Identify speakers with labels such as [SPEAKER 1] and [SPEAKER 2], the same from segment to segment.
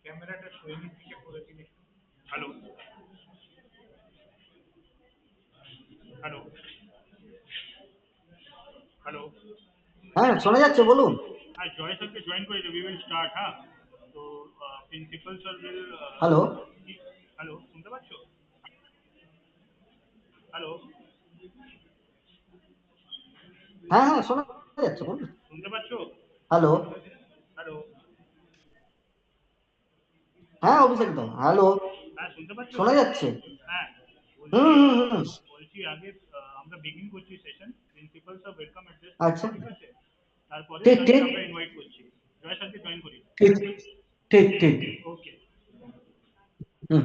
[SPEAKER 1] ক্যামেরাটা সৈনিক দিকে করে দিন একটু। Hello, hello, hello.
[SPEAKER 2] হ্যাঁ, শোনা যাচ্ছে, বলুন।
[SPEAKER 1] হ্যাঁ, জয় স্যারকে জয়েন করে দিও, উই উইল স্টার্ট, হ্যাঁ? তো principal sir will
[SPEAKER 2] hello.
[SPEAKER 1] Hello, শুনতে পাচ্ছ? হ্যালো,
[SPEAKER 2] হ্যাঁ, হ্যাঁ, শোনা যাচ্ছে, বলুন।
[SPEAKER 1] শুনতে পাচ্ছ?
[SPEAKER 2] হ্যালো।
[SPEAKER 1] হ্যালো,
[SPEAKER 2] হ্যাঁ, অভিষেক দা, হ্যালো।
[SPEAKER 1] হ্যাঁ শুনতে পাচ্ছ
[SPEAKER 2] শোনা
[SPEAKER 1] তো?
[SPEAKER 2] যাচ্ছে।
[SPEAKER 1] হ্যাঁ,
[SPEAKER 2] হুম,
[SPEAKER 1] বলছি
[SPEAKER 2] হুম, হুম।
[SPEAKER 1] বলছি আগে আমরা বিগিন করছি session, principal sir welcome address করবে,
[SPEAKER 2] আচ্ছা।
[SPEAKER 1] ঠিক আছে? তারপরে
[SPEAKER 2] ঠিক,
[SPEAKER 1] স্যারকে
[SPEAKER 2] ঠিক,
[SPEAKER 1] আমরা ইনভাইট করছি। জয় স্যারকে জয়েন করি।
[SPEAKER 2] ঠিক, ঠিক, ঠিক।
[SPEAKER 1] ওকে।
[SPEAKER 2] হুম।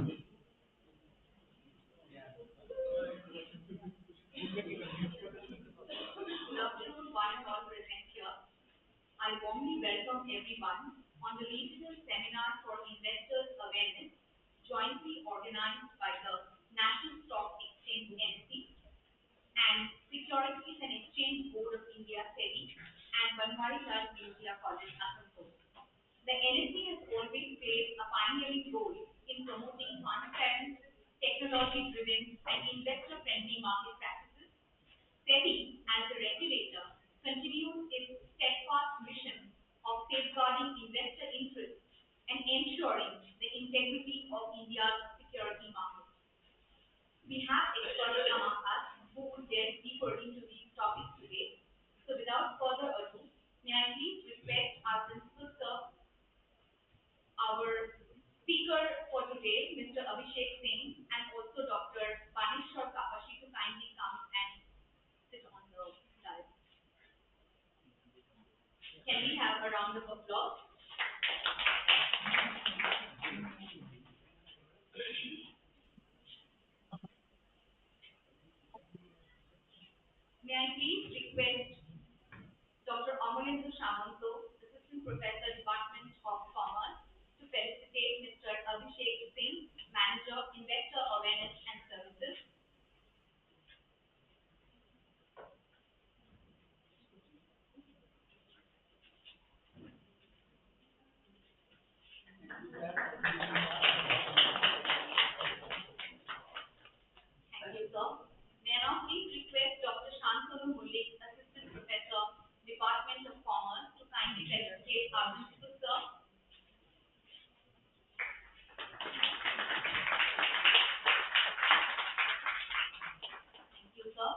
[SPEAKER 3] Good afternoon, one and all present here. I warmly welcome everyone on the regional seminar for investors awareness jointly organized by the National Stock Exchange NSE and Securities and Exchange Board of India SEBI and Banwarilal College Asansol. The NSE has always played a pioneering role in promoting transparent, technology-driven, and investor-friendly market practices. SEBI, as a regulator, continues its steadfast mission of safeguarding investor interests and ensuring the integrity of India's security market. We have experts among us who will delve deeper into these topics today. So without further ado, may I please request our principal sir, our speaker for today, Mr. Abhishek Singh, and also Dr. Baneshwar Kapashi to kindly come and sit on the dais. Can we have a round of applause? May I please request Dr. Awarenes, Assistant Professor, Department of Commerce, to felicitate Mr. Abhishek Singh, Manager, Investor Awareness and Services. Thank you, sir. May I now please request Dr. Shantanu Mullik, Assistant Professor, Department of Commerce, to kindly felicitate our principal, sir. Thank you, sir.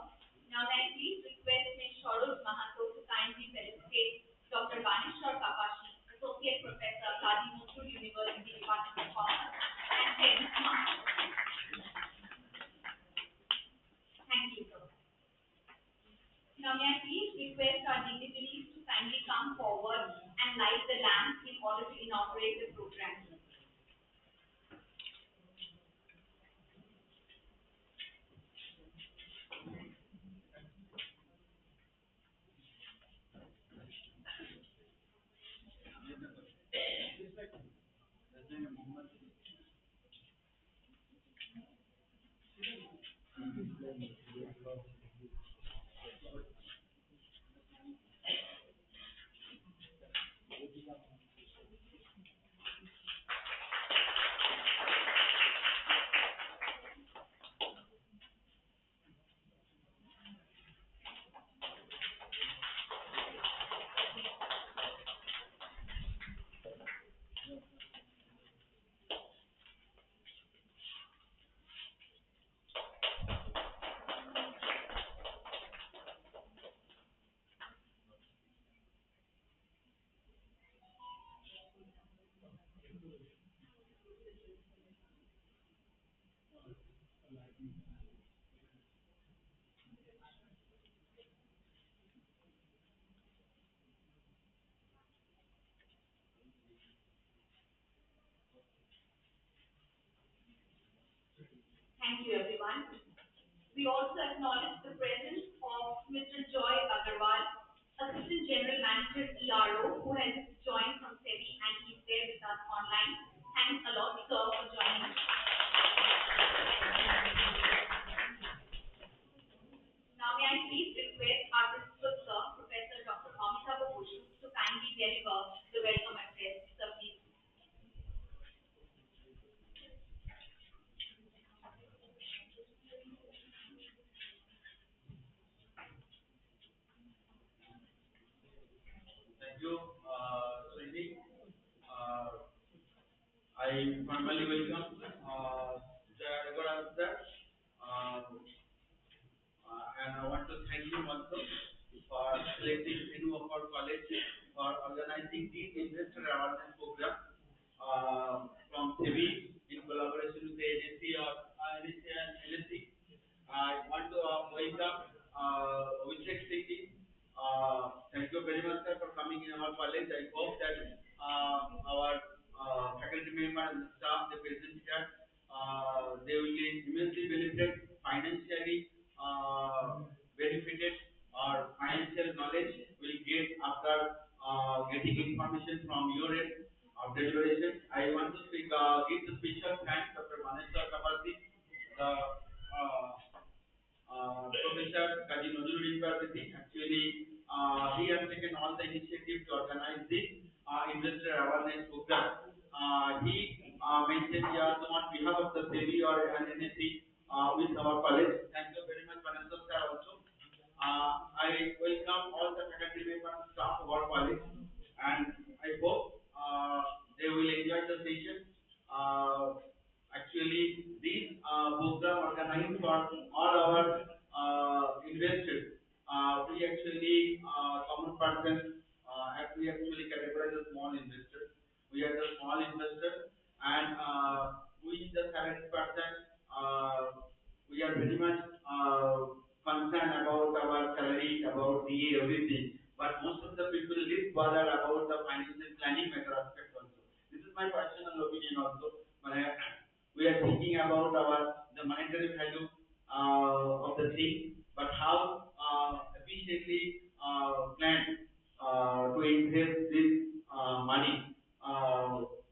[SPEAKER 3] Now may I please request Ms. Sharoj Mahato to kindly felicitate Dr. Baneshwar Kapashi, Associate Professor, Kadi Muthu University, Department of Commerce, and SEBI Smart. Thank you, sir. Now may I please request our dignitaries to kindly come forward and light the lamp in order to inaugurate the program. Thank you, everyone. We also acknowledge the presence of Mr. Joy Agarwal, Assistant General Manager ERO, who has joined from SEBI and is
[SPEAKER 4] you, Srini. Uh, I formally welcome Jayagara sir. Uh, and I want to thank you also for selecting Venu of our college for organizing the investor awareness program from SEBI in collaboration with the NSE or NSE and NSE. I want to welcome Vijay Seki. Thank you very much, sir, for coming in our college. I hope that our faculty member and staff, the present here, they will be immensely benefited financially, benefited or financial knowledge will get after getting information from your end of deliberation. I want to give the special thanks to Dr. Manesha Kapasi, the Professor Kaji Nozul University. Actually, he has taken all the initiative to organize this investor awareness program. He mentioned he also on behalf of the SEBI or NSE with our college. Thank you very much, Vanessa sir, also. I welcome all the faculty members and staff of our college, and I hope they will enjoy the session. Actually, this program organized for all our investors. We actually common person, we actually categorize as small investors. We are the small investors, and we the 70%. We are very much concerned about our salary, about DA, everything. But most of the people least bother about the financial planning matter aspect also. This is my personal opinion also. When we are thinking about the monetary value of the thing, but how efficiently plan to invest this money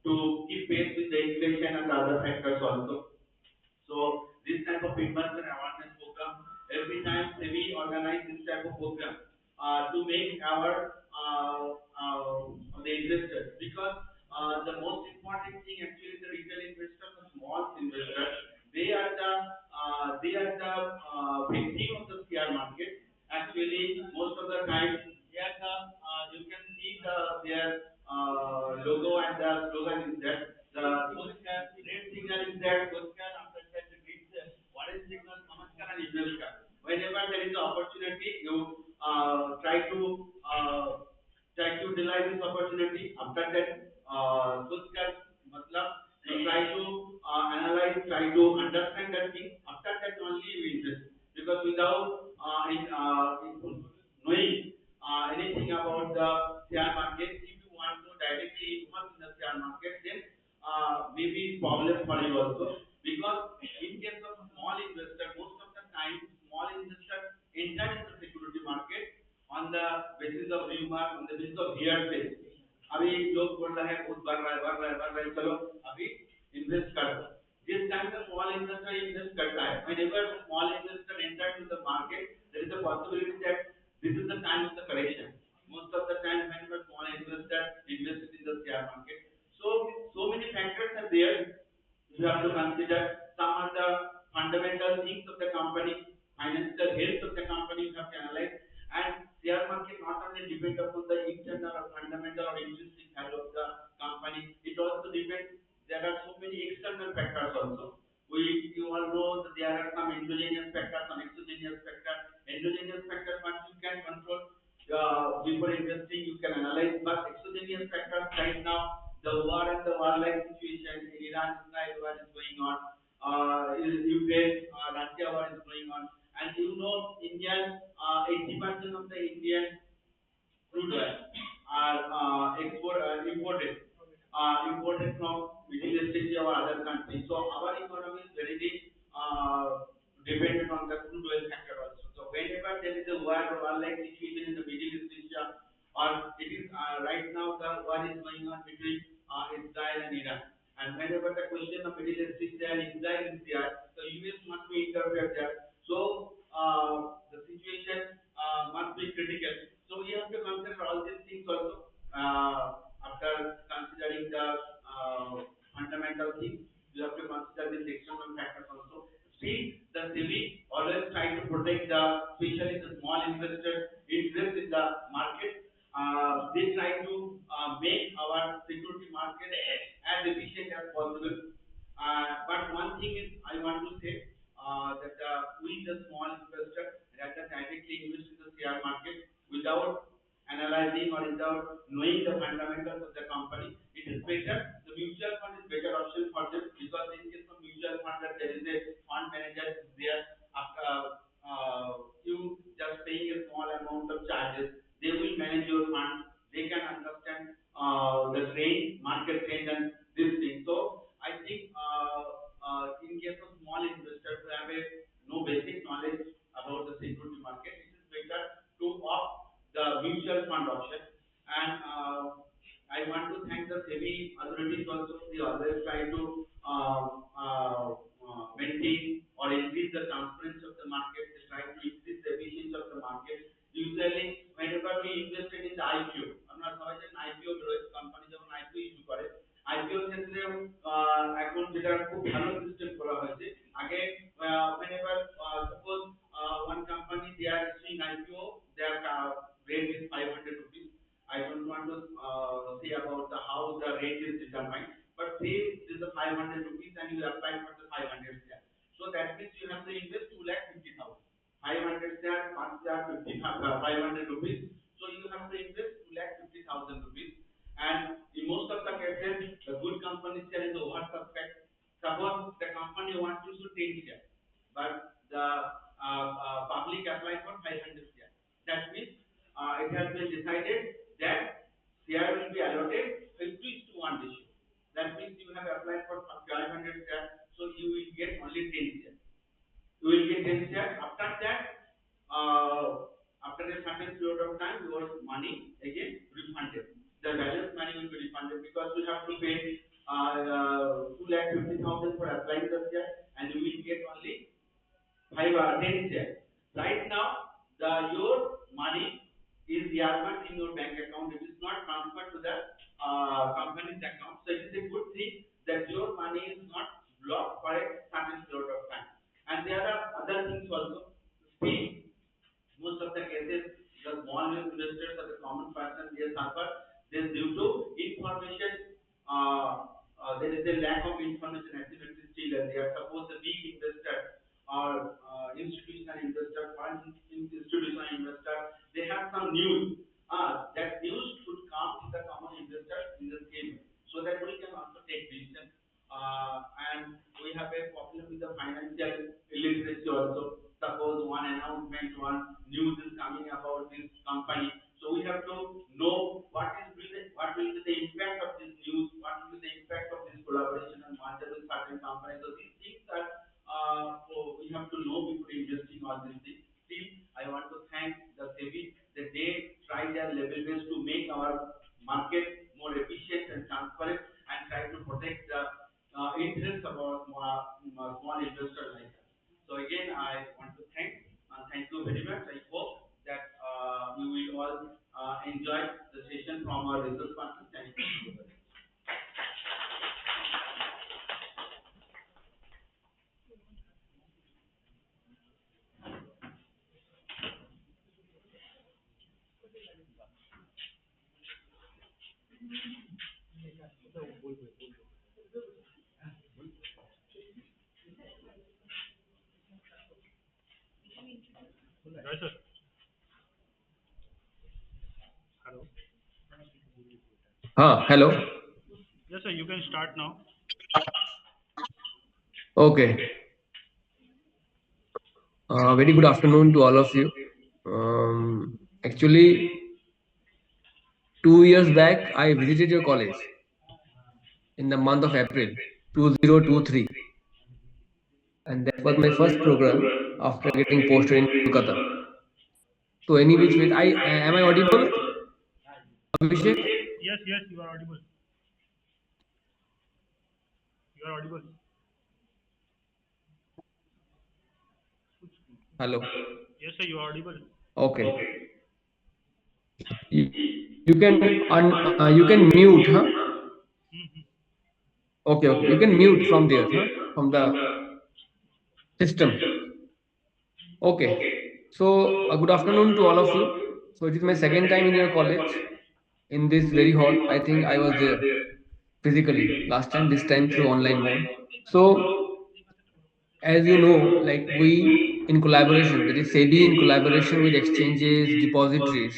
[SPEAKER 4] to keep pace with the inflation and the other factors also. So this type of investor awareness program, every time we organize this type of program to make our the investors, because the most important thing actually the retail investors, the small investors, they are the victim of the share market. Actually, most of the time, they are you can see their logo and the slogan is that the Soskar, red signal is that Soskar, after that the green orange signal Namaskar and Namaskar. Whenever there is an opportunity, you try to utilize this opportunity. After that, Soskar, matlab, you try to analyze, try to understand that thing. After that only you invest. Because without in knowing anything about the share market, if you want to directly invest in the share market, then maybe problem for you also. Because in case of small investor, most of the time small investor enter in the security market on the basis of rumor, on the basis of hearsay. अभी लोग बोल रहे हैं बहुत बढ़ रहा है चलो अभी इन्वेस्ट कर दो. This time the small investor invest करता है. Whenever small investor enter to the market, there is a possibility that this is the time of the correction. Most of the time whenever small investor invests in the share market, so many factors are there. You have to consider some of the fundamental things of the company, financial health of the company you have to analyze. And share market not only depend upon the internal or fundamental or intrinsic value of the company, it also depends. There are so many external factors also. You all know that there are some endogenous factors, some exogenous factors. Endogenous factors what you can control before investing, you can analyze. But exogenous factors right now, the war and the warlike situation in Iran, Israel war is going on. Ukraine, Russia war is going on, and you know, Indian 80% of the Indian crude oil are imported from Middle East Asia or other countries. So our economy is very dependent on the crude oil sector also. So whenever there is a war-like situation in the Middle East Asia, or it is right now the war is going on between Israel and Iran. And whenever the question of Middle East is there, Israel is there, the US must be interfered there. So the situation must be critical. So we have to consider all these things also. After considering the fundamental things, you have to consider these external factors also. Still, the SEBI always try to protect especially the small investors interest in the market. They try to without analyzing or without knowing the fundamentals of the company, it is better. The mutual fund is better option for them because in case of mutual fund that there is a fund manager there after you just paying a small amount of charges, they will manage your fund. They can understand the trend, market trend, and this thing. So I think in case of small investors who have a no basic knowledge about the security market, it is better to opt the mutual fund option. And I want to thank the SEBI authorities also. They always try to maintain or increase the transparency of the market. They try to increase the efficiency of the market. Usually, whenever we invested in the IPO, আমরা সবাই জানি IPO রয়েছে company যখন IPO issue করে IPO ক্ষেত্রে এখন যেটা খুব ভালো সিস্টেম করা হয়েছে আগে whenever suppose one company they are issuing IPO their rate is 500 rupees. I don't want to say about the how the rate is determined, but say this is the 500 rupees and you apply for the 500 share. So that means you have to invest 2,50,000. 500 share, 1 share, 500 rupees. So you have to invest 2,50,000 rupees. And in most of the cases, the good company share is oversubscribed. Suppose the company wants to issue 10 share, but the public apply for 500 share. That means it has been decided that share will be allotted 50:1 ratio. That means you have applied for 500 share, so you will get only 10 share. You will get 10 share. After that, after a certain period of time, your money again refunded. The balance money will be refunded because you have to pay 2,50,000 for applying the share, and you will get only 10 share. Right now, your money is earmarked in your bank account. It is not transferred to the company's account. So it is a good thing that your money is not blocked for a certain period of time. And there are other things also. Still, most of the cases, the small investors or the common person they suffer. This due to information. There is a lack of information asymmetry still, and they are supposed the big investor or institutional investor, foreign institutional investor. They have some news. That news should come to the common investor in the same way, so that we can also take decision. And we have a problem with the financial illiteracy also. Suppose one announcement, one news is coming about this company, so we have to know what will be the impact of this news, what will be the impact of this collaboration and merger with certain companies. So these things are we have to know before investing all these things. Still, I want to thank the SEBI that they try their level best to make our market more efficient and transparent and try to protect the interests of our small investors like us. So again, I want to thank you very much. I hope that you will all enjoy the session from our research person. Thank you.
[SPEAKER 1] Right, sir. Hello.
[SPEAKER 5] Hello.
[SPEAKER 1] Yes, sir. You can start now.
[SPEAKER 5] Okay. Very good afternoon to all of you. Actually, 2 years back, I visited your college in the month of April 2023, and that was my first program after getting posted in Kolkata. So, any which way, am I audible, Abhishek?
[SPEAKER 1] Yes, yes, you are audible. You are audible.
[SPEAKER 5] Hello.
[SPEAKER 1] Yes, sir. You are audible.
[SPEAKER 5] Okay. You, you can mute, huh?
[SPEAKER 1] Mm-hmm.
[SPEAKER 5] Okay, okay. You can mute from there, huh? From the system. Okay. So, good afternoon to all of you. So, it is my second time in your college in this very hall. I think I was there physically last time, this time through online mode. So, as you know, like we in collaboration, that is SEBI in collaboration with exchanges, depositories,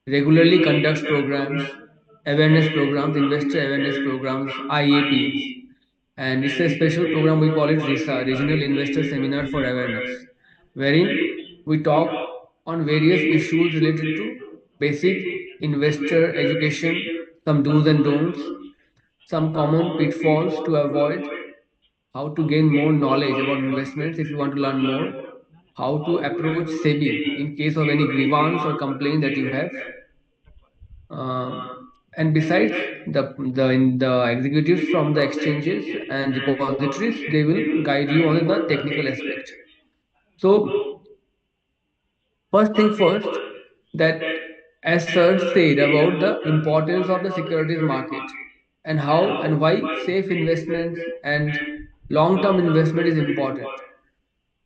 [SPEAKER 5] regularly conducts programs, awareness programs, investor awareness programs, IAPs. And it's a special program, we call it RISA, Regional Investor Seminar for Awareness, wherein we talk on various issues related to basic investor education, some do's and don'ts, some common pitfalls to avoid, how to gain more knowledge about investments if you want to learn more, how to approach SEBI in case of any grievance or complaint that you have. Um, and besides, the executives from the exchanges and depositories, they will guide you on the technical aspect. So first thing first, that as sir said about the importance of the securities market and how and why safe investments and long-term investment is important.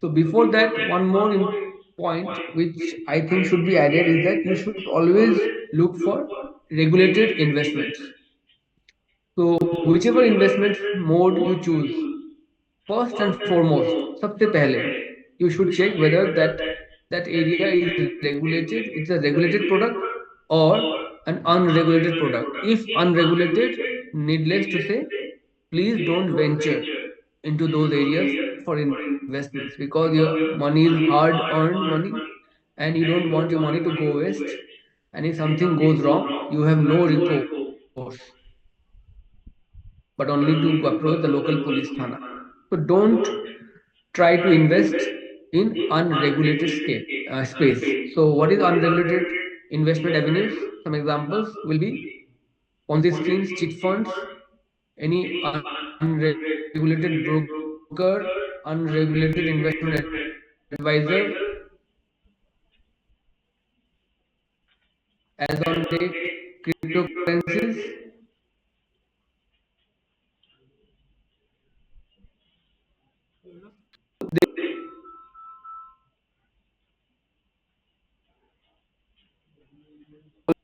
[SPEAKER 5] So before that, one more point which I think should be added is that you should always look for regulated investments. So whichever investment mode you choose, first and foremost, सबसे पहले, you should check whether that area is regulated, it's a regulated product or an unregulated product. If unregulated, needless to say, please don't venture into those areas for investments because your money is hard earned money and you don't want your money to go waste. And if something goes wrong, you have no recourse but only to approach the local police thana. So don't try to invest in unregulated space. So what is unregulated investment avenues? Some examples will be Ponzi schemes, chit funds, any unregulated broker, unregulated investment advisor, as on date, cryptocurrencies.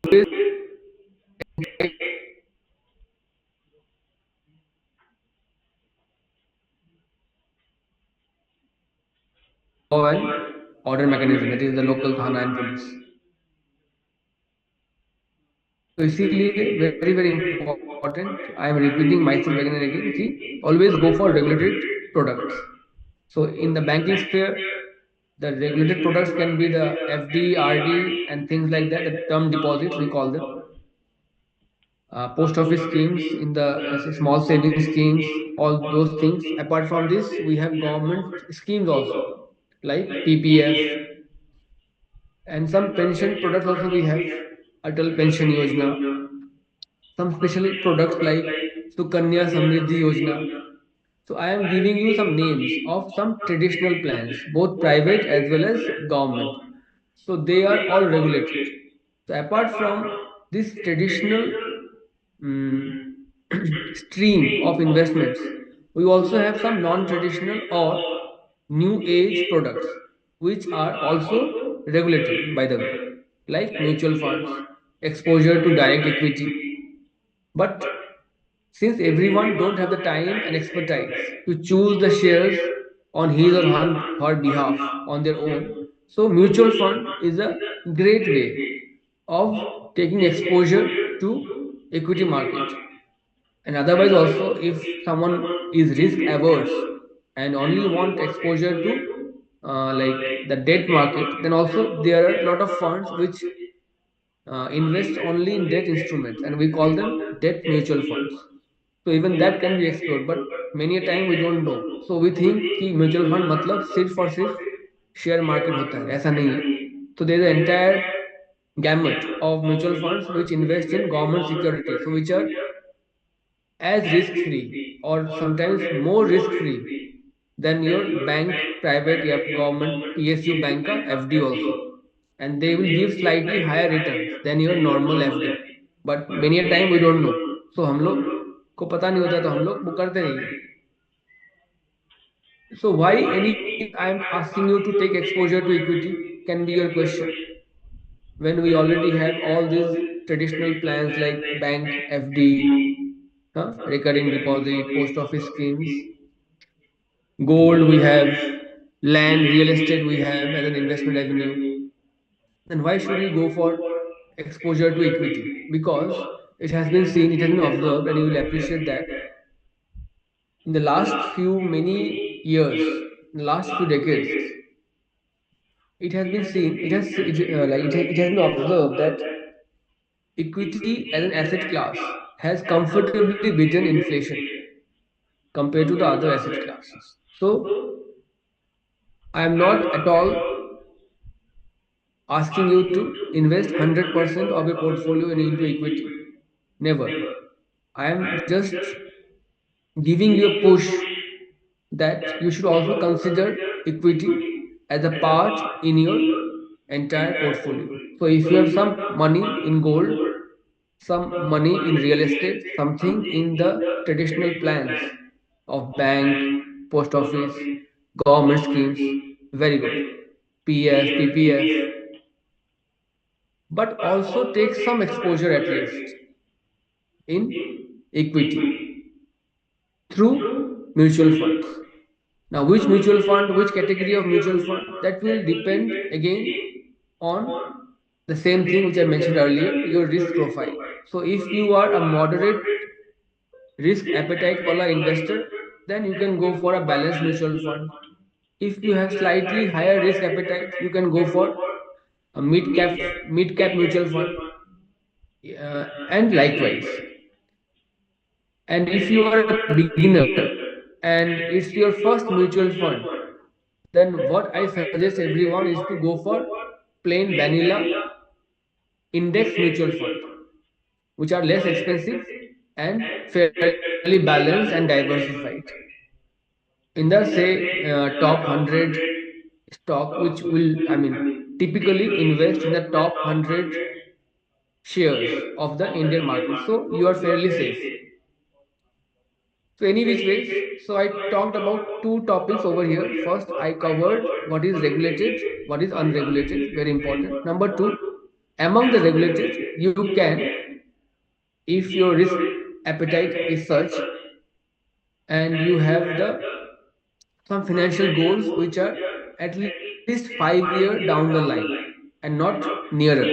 [SPEAKER 5] Always law and order mechanism, that is the local thana and police. तो इसीलिए very very important, I am repeating myself again and again कि always go for regulated products. So in the banking sphere, the regulated products can be the FD, RD, and things like that, the term deposits we call them. Post office schemes, in the small saving schemes, all those things. Apart from this, we have government schemes also, like PPF, and some pension products also we have, Atal Pension Yojana, some special products like Sukanya Samriddhi Yojana. So I am giving you some names of some traditional plans, both private as well as government. So they are all regulated. So apart from this traditional mm, stream of investments, we also have some non-traditional or new age products which are also regulated, by the way, like mutual funds, exposure to direct equity. But since everyone don't have the time and expertise to choose the shares on his or her behalf on their own, so mutual fund is a great way of taking exposure to equity market. And otherwise also, if someone is risk averse and only want exposure to like the debt market, then also there are a lot of funds which invest only in debt instruments, and we call them debt mutual funds. So even that can be explored, but many a time we don't know. So we think कि mutual fund मतलब सिर्फ और सिर्फ share market होता है, ऐसा नहीं है. So there is an entire gamut of mutual funds which invest in government securities, so which are as risk free or sometimes more risk free than your bank, private या government PSU bank का FD also, and they will give slightly higher returns than your normal FD. But many a time we don't know, so हम लोग को पता नहीं होता तो हम लोग वो करते नहीं है. So why any I am asking you to take exposure to equity can be your question, when we already have all these traditional plans like bank, FD, recurring deposit, post office schemes, gold we have, land, real estate we have as an investment avenue, then why should we go for exposure to equity? Because it has been seen, it has been observed, and you will appreciate that in the last few many years, in the last few decades, it has been seen, it has been observed that equity as an asset class has comfortably beaten inflation compared to the other asset classes. So I am not at all asking you to invest 100% of your portfolio into equity. Never. I am just giving you a push that you should also consider equity as a part in your entire portfolio. So if you have some money in gold, some money in real estate, something in the traditional plans of bank, post office, government schemes, very good. PF, PPF, but also take some exposure at least in equity through mutual funds. Now, which mutual fund, which category of mutual fund, that will depend again on the same thing which I mentioned earlier, your risk profile. So, if you are a moderate risk appetite wala investor, then you can go for a balanced mutual fund. If you have slightly higher risk appetite, you can go for a mid cap mutual fund, and likewise. And if you are a beginner and it's your first mutual fund, then what I suggest everyone is to go for plain vanilla index mutual fund, which are less expensive and fairly balanced and diversified. In the say top 100 stock, which will, I mean, typically invest in the top 100 shares of the Indian market. So you are fairly safe. So any which ways, so I talked about two topics over here. First, I covered what is regulated, what is unregulated, very important. Number two, among the regulated, you can, if your risk appetite is such, and you have the some financial goals which are at least 5 year down the line and not nearer.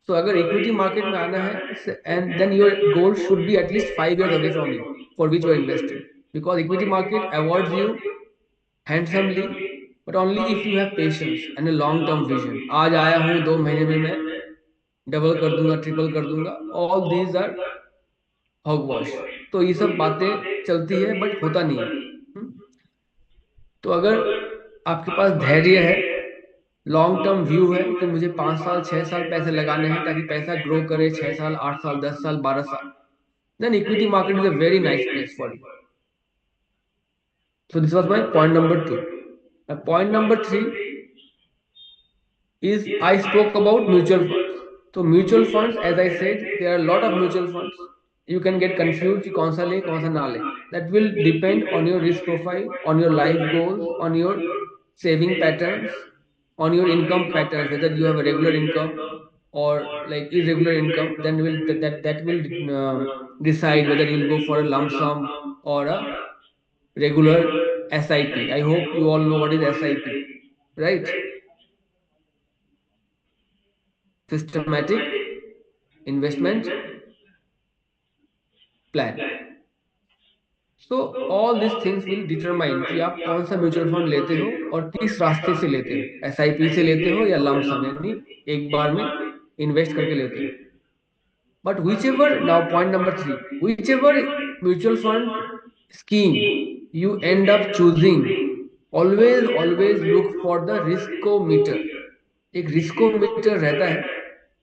[SPEAKER 5] So अगर equity market में आना है, and then your goal should be at least 5 years away from you for which you are investing, because equity market awards you handsomely, but only if you have patience and a long term vision. आज आया हूँ 2 महीने में मैं double कर दूंगा, triple कर दूंगा, all these are hogwash. तो ये सब बातें चलती है बट होता नहीं है. हम्म? तो अगर आपके पास धैर्य है, लॉन्ग टर्म व्यू है कि मुझे 5 साल 6 साल पैसे लगाने हैं ताकि पैसा ग्रो करे, 6 साल 8 साल 10 साल 12 साल, then equity market is a very nice place for you. So this was my point number two. Point number three is I spoke about mutual funds. So mutual funds, as I said, there are a lot of mutual funds. You can get confused कि कौन सा ले कौन सा ना ले. That will depend on your risk profile, on your life goals, on your saving patterns, on your income patterns, whether you have a regular income or like irregular income. Then will that will decide whether you will go for a lump sum or a regular SIP. I hope you all know what is SIP, right? Systematic investment plan. So all these things will determine कि आप कौन सा mutual fund लेते हो और किस रास्ते से लेते हो, SIP से लेते हो या लमसम यानी एक बार में इन्वेस्ट करके लेते हो. But whichever, now point number three, whichever mutual fund scheme you end up choosing, always look for the riskometer. एक riskometer रहता है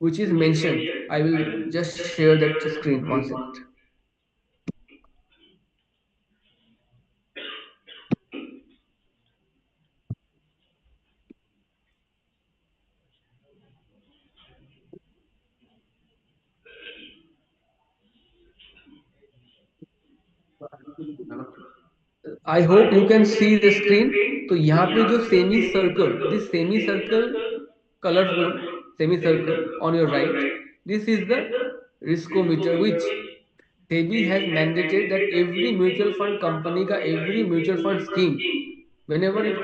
[SPEAKER 5] which is mentioned. I will just share that screen 1 second. I hope you can see the screen. तो यहाँ पे जो semi circle, this semi circle, colorful semi circle on your right, this is the riskometer which SEBI has mandated that every mutual fund company का every mutual fund scheme, whenever it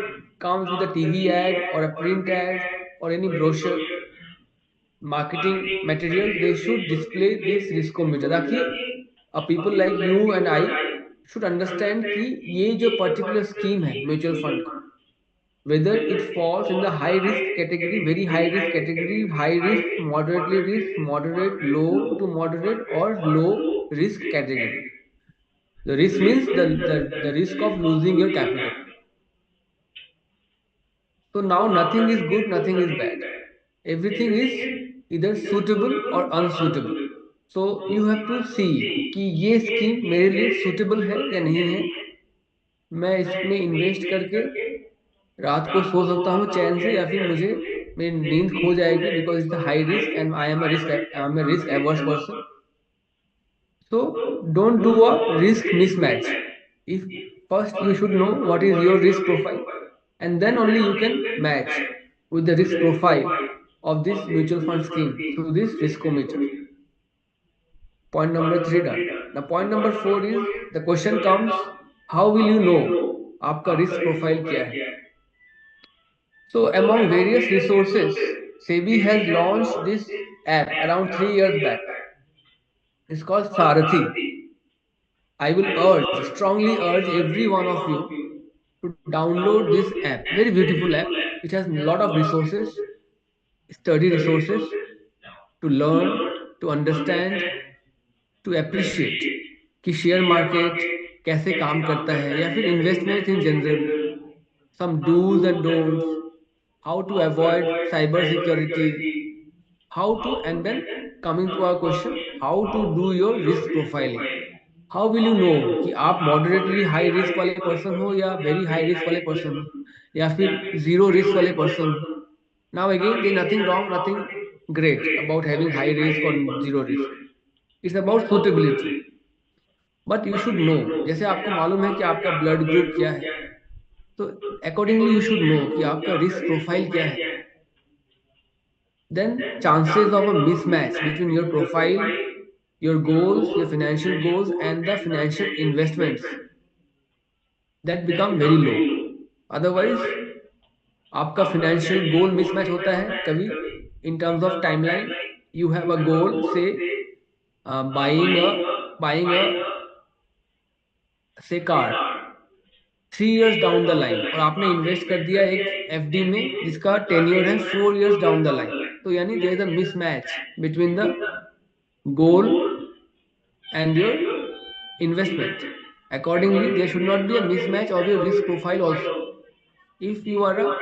[SPEAKER 5] comes with a TV ad or a print ad or any brochure, marketing materials, they should display this riskometer ताकि people like you and I should understand कि ये जो particular scheme है mutual fund का, whether it falls in the high risk category, very high risk category, high risk, moderately risk, moderate, low to moderate, or low risk category. The risk means the risk of losing your capital. So now nothing is good, nothing is bad. Everything is either suitable or unsuitable. So you have to see कि ये scheme मेरे लिए suitable है या नहीं है, मैं इसमें इन्वेस्ट करके रात को सो सकता हूँ चैन से, या फिर मुझे मेरी नींद खो जाएगी because it's high risk and I am a risk averse person. So don't do a risk mismatch. If first you should know what is your risk profile, and then only you can match with the risk profile of this mutual fund scheme through this riskometer. Point number 3 done. Now point number 4 is the question comes, how will you know आपका risk profile क्या है? So among various resources, SEBI has launched this app around 3 years back. It's called Sarathi. I will strongly urge every one of you to download this app. Very beautiful app. It has a lot of resources, study resources to learn, to understand, to appreciate कि share market कैसे काम करता है या फिर investment in general, some do's and don'ts, how to avoid cyber security, how to, and then coming to our question, how to do your risk profiling. How will you know कि आप moderately high risk वाले person हो या very high risk वाले person हो या फिर zero risk वाले person हो? Now again, there is nothing wrong, nothing great about having high risk or zero risk. It's about suitability. But you should know, जैसे आपको मालूम है कि आपका blood group क्या है, तो accordingly you should know कि आपका risk profile क्या है. Then chances of a mismatch between your profile, your goals, your financial goals, and the financial investments, that become very low. Otherwise, आपका financial goal mismatch होता है कभी. In terms of timeline, you have a goal, say buying a say car 3 years down the line, और आपने invest कर दिया एक FD में जिसका टेन्योर है 4 years डाउन द लाइन. तो यानी there is a mismatch between the goal and your investment. Accordingly, there should not be a mismatch of your risk profile also. If you are a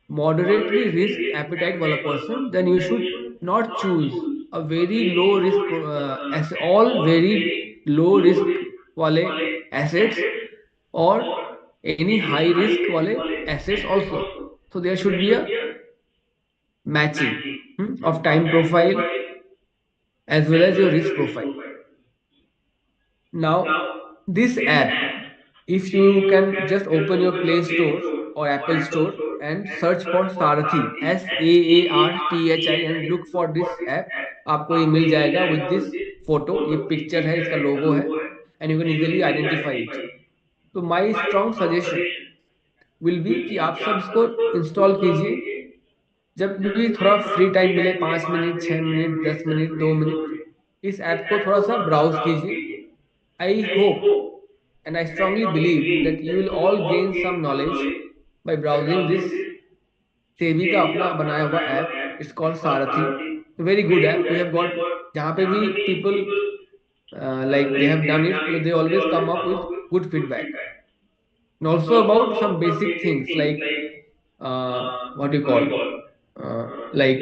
[SPEAKER 5] moderately risk appetite wala person, then you should not choose a very low risk as all very low risk wale assets or any high risk wale assets also. So there should be a matching of time profile as well as your risk profile. Now, this app, if you can just open your Play Store or Apple Store and search for Sarathi, SAARTHI, and look for this app, आपको ये मिल जाएगा with this photo, ये picture है, इसका logo है, and you can easily identify it. तो my strong suggestion will be कि आप सब इसको install कीजिए. जब भी थोड़ा फ्री टाइम मिले, 5 मिनट, 6 मिनट, 10 मिनट, 2 मिनट, इस ऐप को थोड़ा सा ब्राउज कीजिए. I hope and I strongly believe that you will all gain some knowledge by browsing this SEBI का अपना बनाया हुआ app. It's called Sarathi. Very good app. We have got, जहाँ पे भी people like they have done it, they always come up with good feedback. And also about some basic things like what do you call like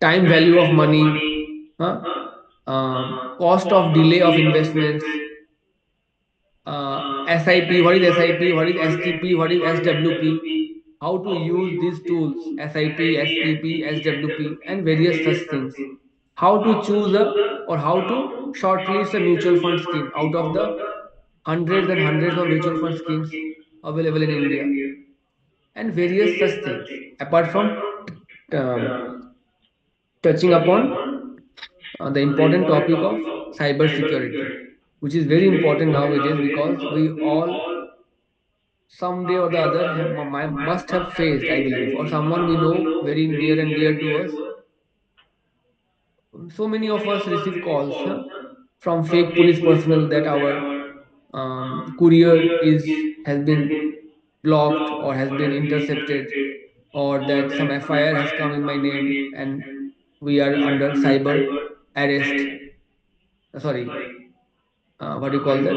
[SPEAKER 5] time value of money, huh? Cost of delay of investments, SIP, what is SIP, what is STP, what is SWP, how to use these tools, SIP, STP, SWP, and various such things. How to choose a, or how to shortlist a mutual fund scheme out of the hundreds and hundreds of mutual fund schemes available in India, and various such things. Apart from um, touching upon the important topic of cyber security, which is very important nowadays because we all someday or the other must have faced, I believe, or someone we know very near and dear to us. So many of us receive calls, from fake police personnel that our courier is has been blocked or has been intercepted, or that some FIR has come in my name and we are under cyber arrest. Sorry, what do you call that?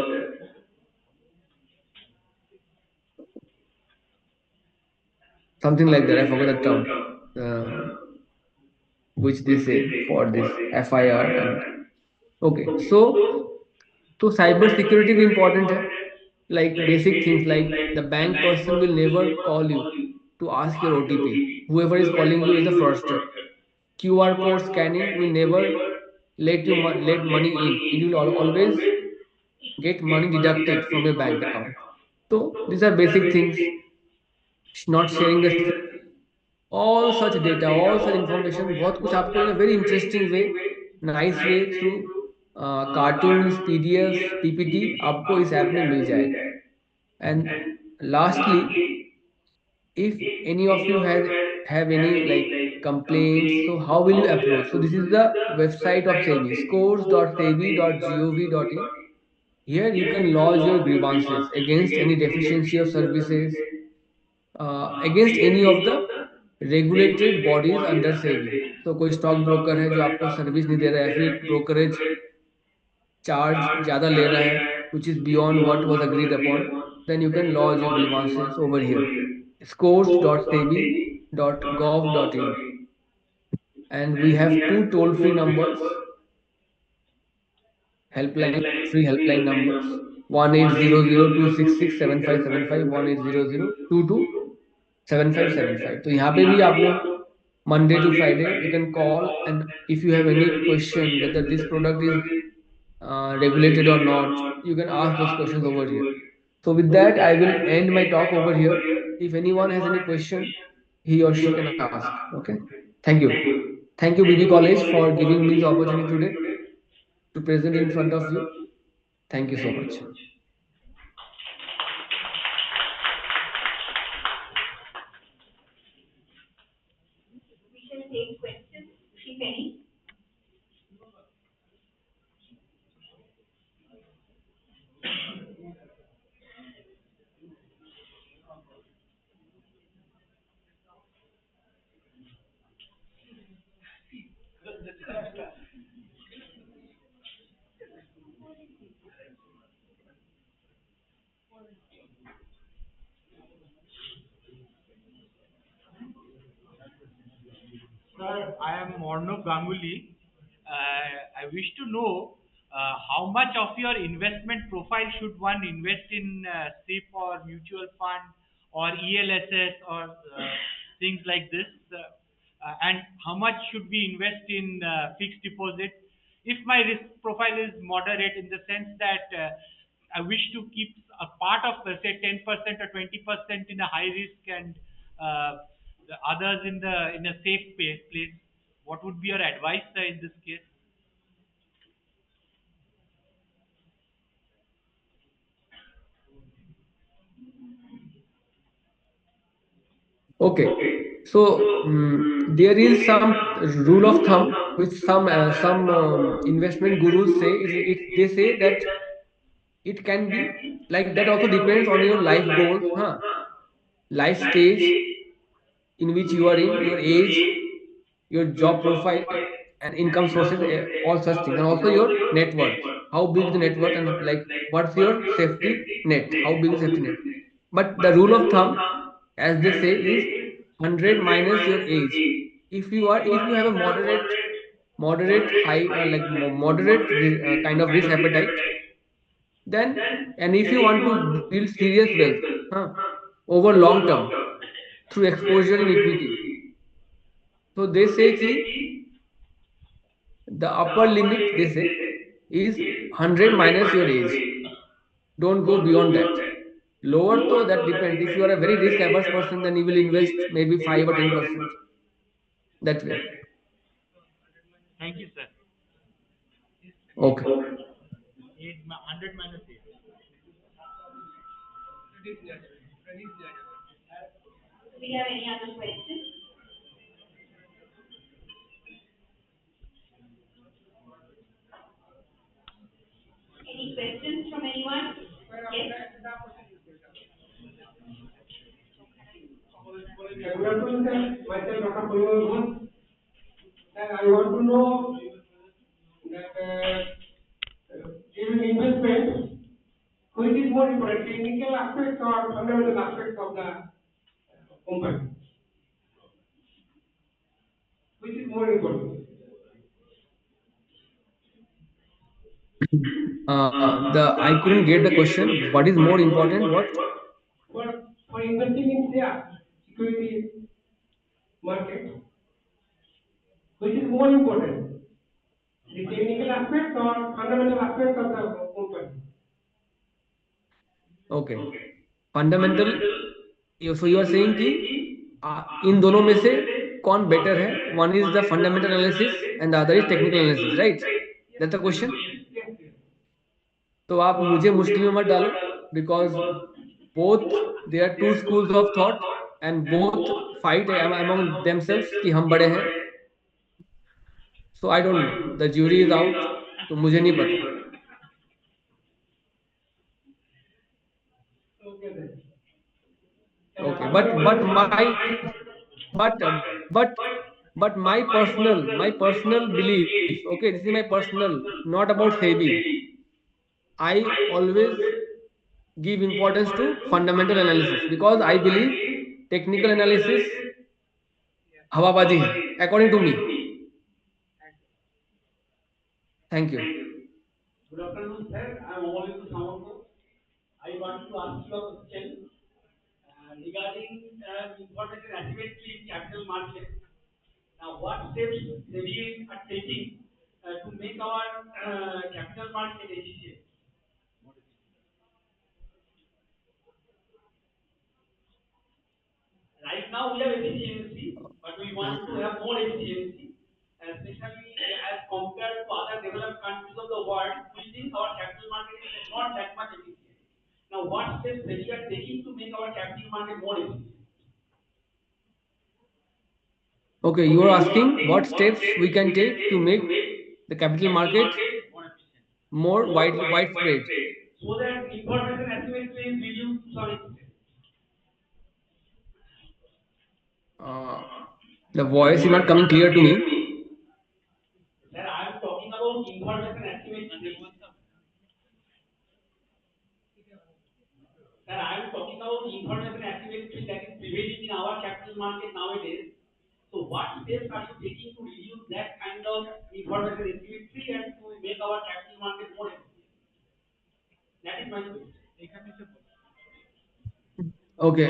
[SPEAKER 5] Something like that. I forgot the term, which they say for this FIR. And okay, so cyber security is important. है. Like basic things like the bank person will never call you to ask your OTP. Whoever is calling you is a fraudster. QR code scanning will never let money in. It will always get money deducted from your bank account. So these are basic things. Not sharing the all such data, all such information, बहुत कुछ आपको in a very interesting way, nice way through cartoons, PDFs, PPT आपको इस app में मिल जाएगा. And lastly, if any of you have any like complaints, so how will you approach? So this is the website of SEBI, scores.sebi.gov.in. Here you can lodge your grievances against any deficiency of services, against any of the regulated bodies under SEBI. So कोई stock broker है जो आपको service नहीं दे रहा है, फिर brokerage charge ज़्यादा ले रहा है, which is beyond what was agreed upon, then you can lodge your grievances over here. Scores.sebi.gov.in. And we have two toll-free numbers, helpline, free helpline numbers, 1-800-266-7575, 1-800-22-7575. तो यहाँ पे भी आप लोग Monday to Friday you can call, and if you have any question whether this product is regulated or not, you can ask those questions over here. So with that, I will end my talk over here. If anyone has any question, he or she can ask. Okay. Thank you. Thank you, BB College, for giving me the opportunity today to present in front of you. Thank you so much.
[SPEAKER 3] We shall take questions, if any.
[SPEAKER 1] Sir, I am Orno Ganguly. I wish to know how much of your investment profile should one invest in SIP or mutual fund or ELSS or things like this, and how much should we invest in fixed deposit? If my risk profile is moderate in the sense that I wish to keep a part of, say, 10% or 20% in a high risk and the others in a safe place. What would be your advice in this case?
[SPEAKER 5] Okay. So there is some rule of thumb which some investment gurus say. They say that it can be like that. Also depends on your life goals, life stage in which you are in, your age, your job profile, and income sources, all such things, and also your net worth. How big the net worth, and like what's your safety net? How big is safety net? But the rule of thumb, as they say, is 100 minus your age. If you have a moderate high, moderate kind of risk appetite, then, and if you want to build serious wealth, huh, over long term through exposure in equity, so they say कि the upper limit, they say, is 100 minus your age. Don't go beyond that. Lower, though, that depends. If you are a very risk averse person, then you will invest maybe 5 or 10%. That way.
[SPEAKER 1] Thank you, sir.
[SPEAKER 5] Okay.
[SPEAKER 1] 100 minus 8.
[SPEAKER 3] Do we have any other questions? Any questions from anyone? Yes.
[SPEAKER 6] Good afternoon, sir. Myself, Dr. Purimal. Sir, I want to know that during investment, which is more important, technical aspects or fundamental aspects of the company? Which is more important?
[SPEAKER 5] The I couldn't get the question. What is more important? What?
[SPEAKER 6] For investing in share, security market, which is more important? The technical aspects or fundamental aspects of the company?
[SPEAKER 5] Okay. Fundamental, so you are saying कि इन दोनों में से कौन better है? One is the fundamental analysis and the other is technical analysis, right? That's the question. तो आप मुझे मुश्किल में मत डालो, because both they are two schools of thought and both fight among themselves कि हम बड़े हैं. So I don't know, the jury is out. तो मुझे नहीं पता.
[SPEAKER 6] Okay, then.
[SPEAKER 5] Okay, but but but my personal belief, okay, this is my personal, not about SEBI. I always give importance to fundamental analysis because I believe technical analysis हवाबाजी है, according to me. Thank you.
[SPEAKER 4] Good afternoon, sir. I am Awarenes to I want to ask you a question regarding information asymmetry in capital market. Now, what steps SEBI are taking to make our capital market efficient? Right now, we have efficiency, but we want to have more efficiency, especially as compared to other developed countries of the world. We think our capital market is not that much efficient. Now, what steps SEBI are taking to make our capital market more efficient?
[SPEAKER 5] Okay, you are asking what steps we can take to make the capital market more widespread.
[SPEAKER 4] So that information asymmetry is reduced to some extent.
[SPEAKER 5] Uh, the voice is not coming clear to me.
[SPEAKER 4] Sir, I am talking about information asymmetry. Sir, I am talking about information asymmetry that is prevailing in our capital market nowadays. So, what steps are you taking to reduce that kind of information asymmetry and to make our capital market more efficient? That is my question.
[SPEAKER 5] Okay,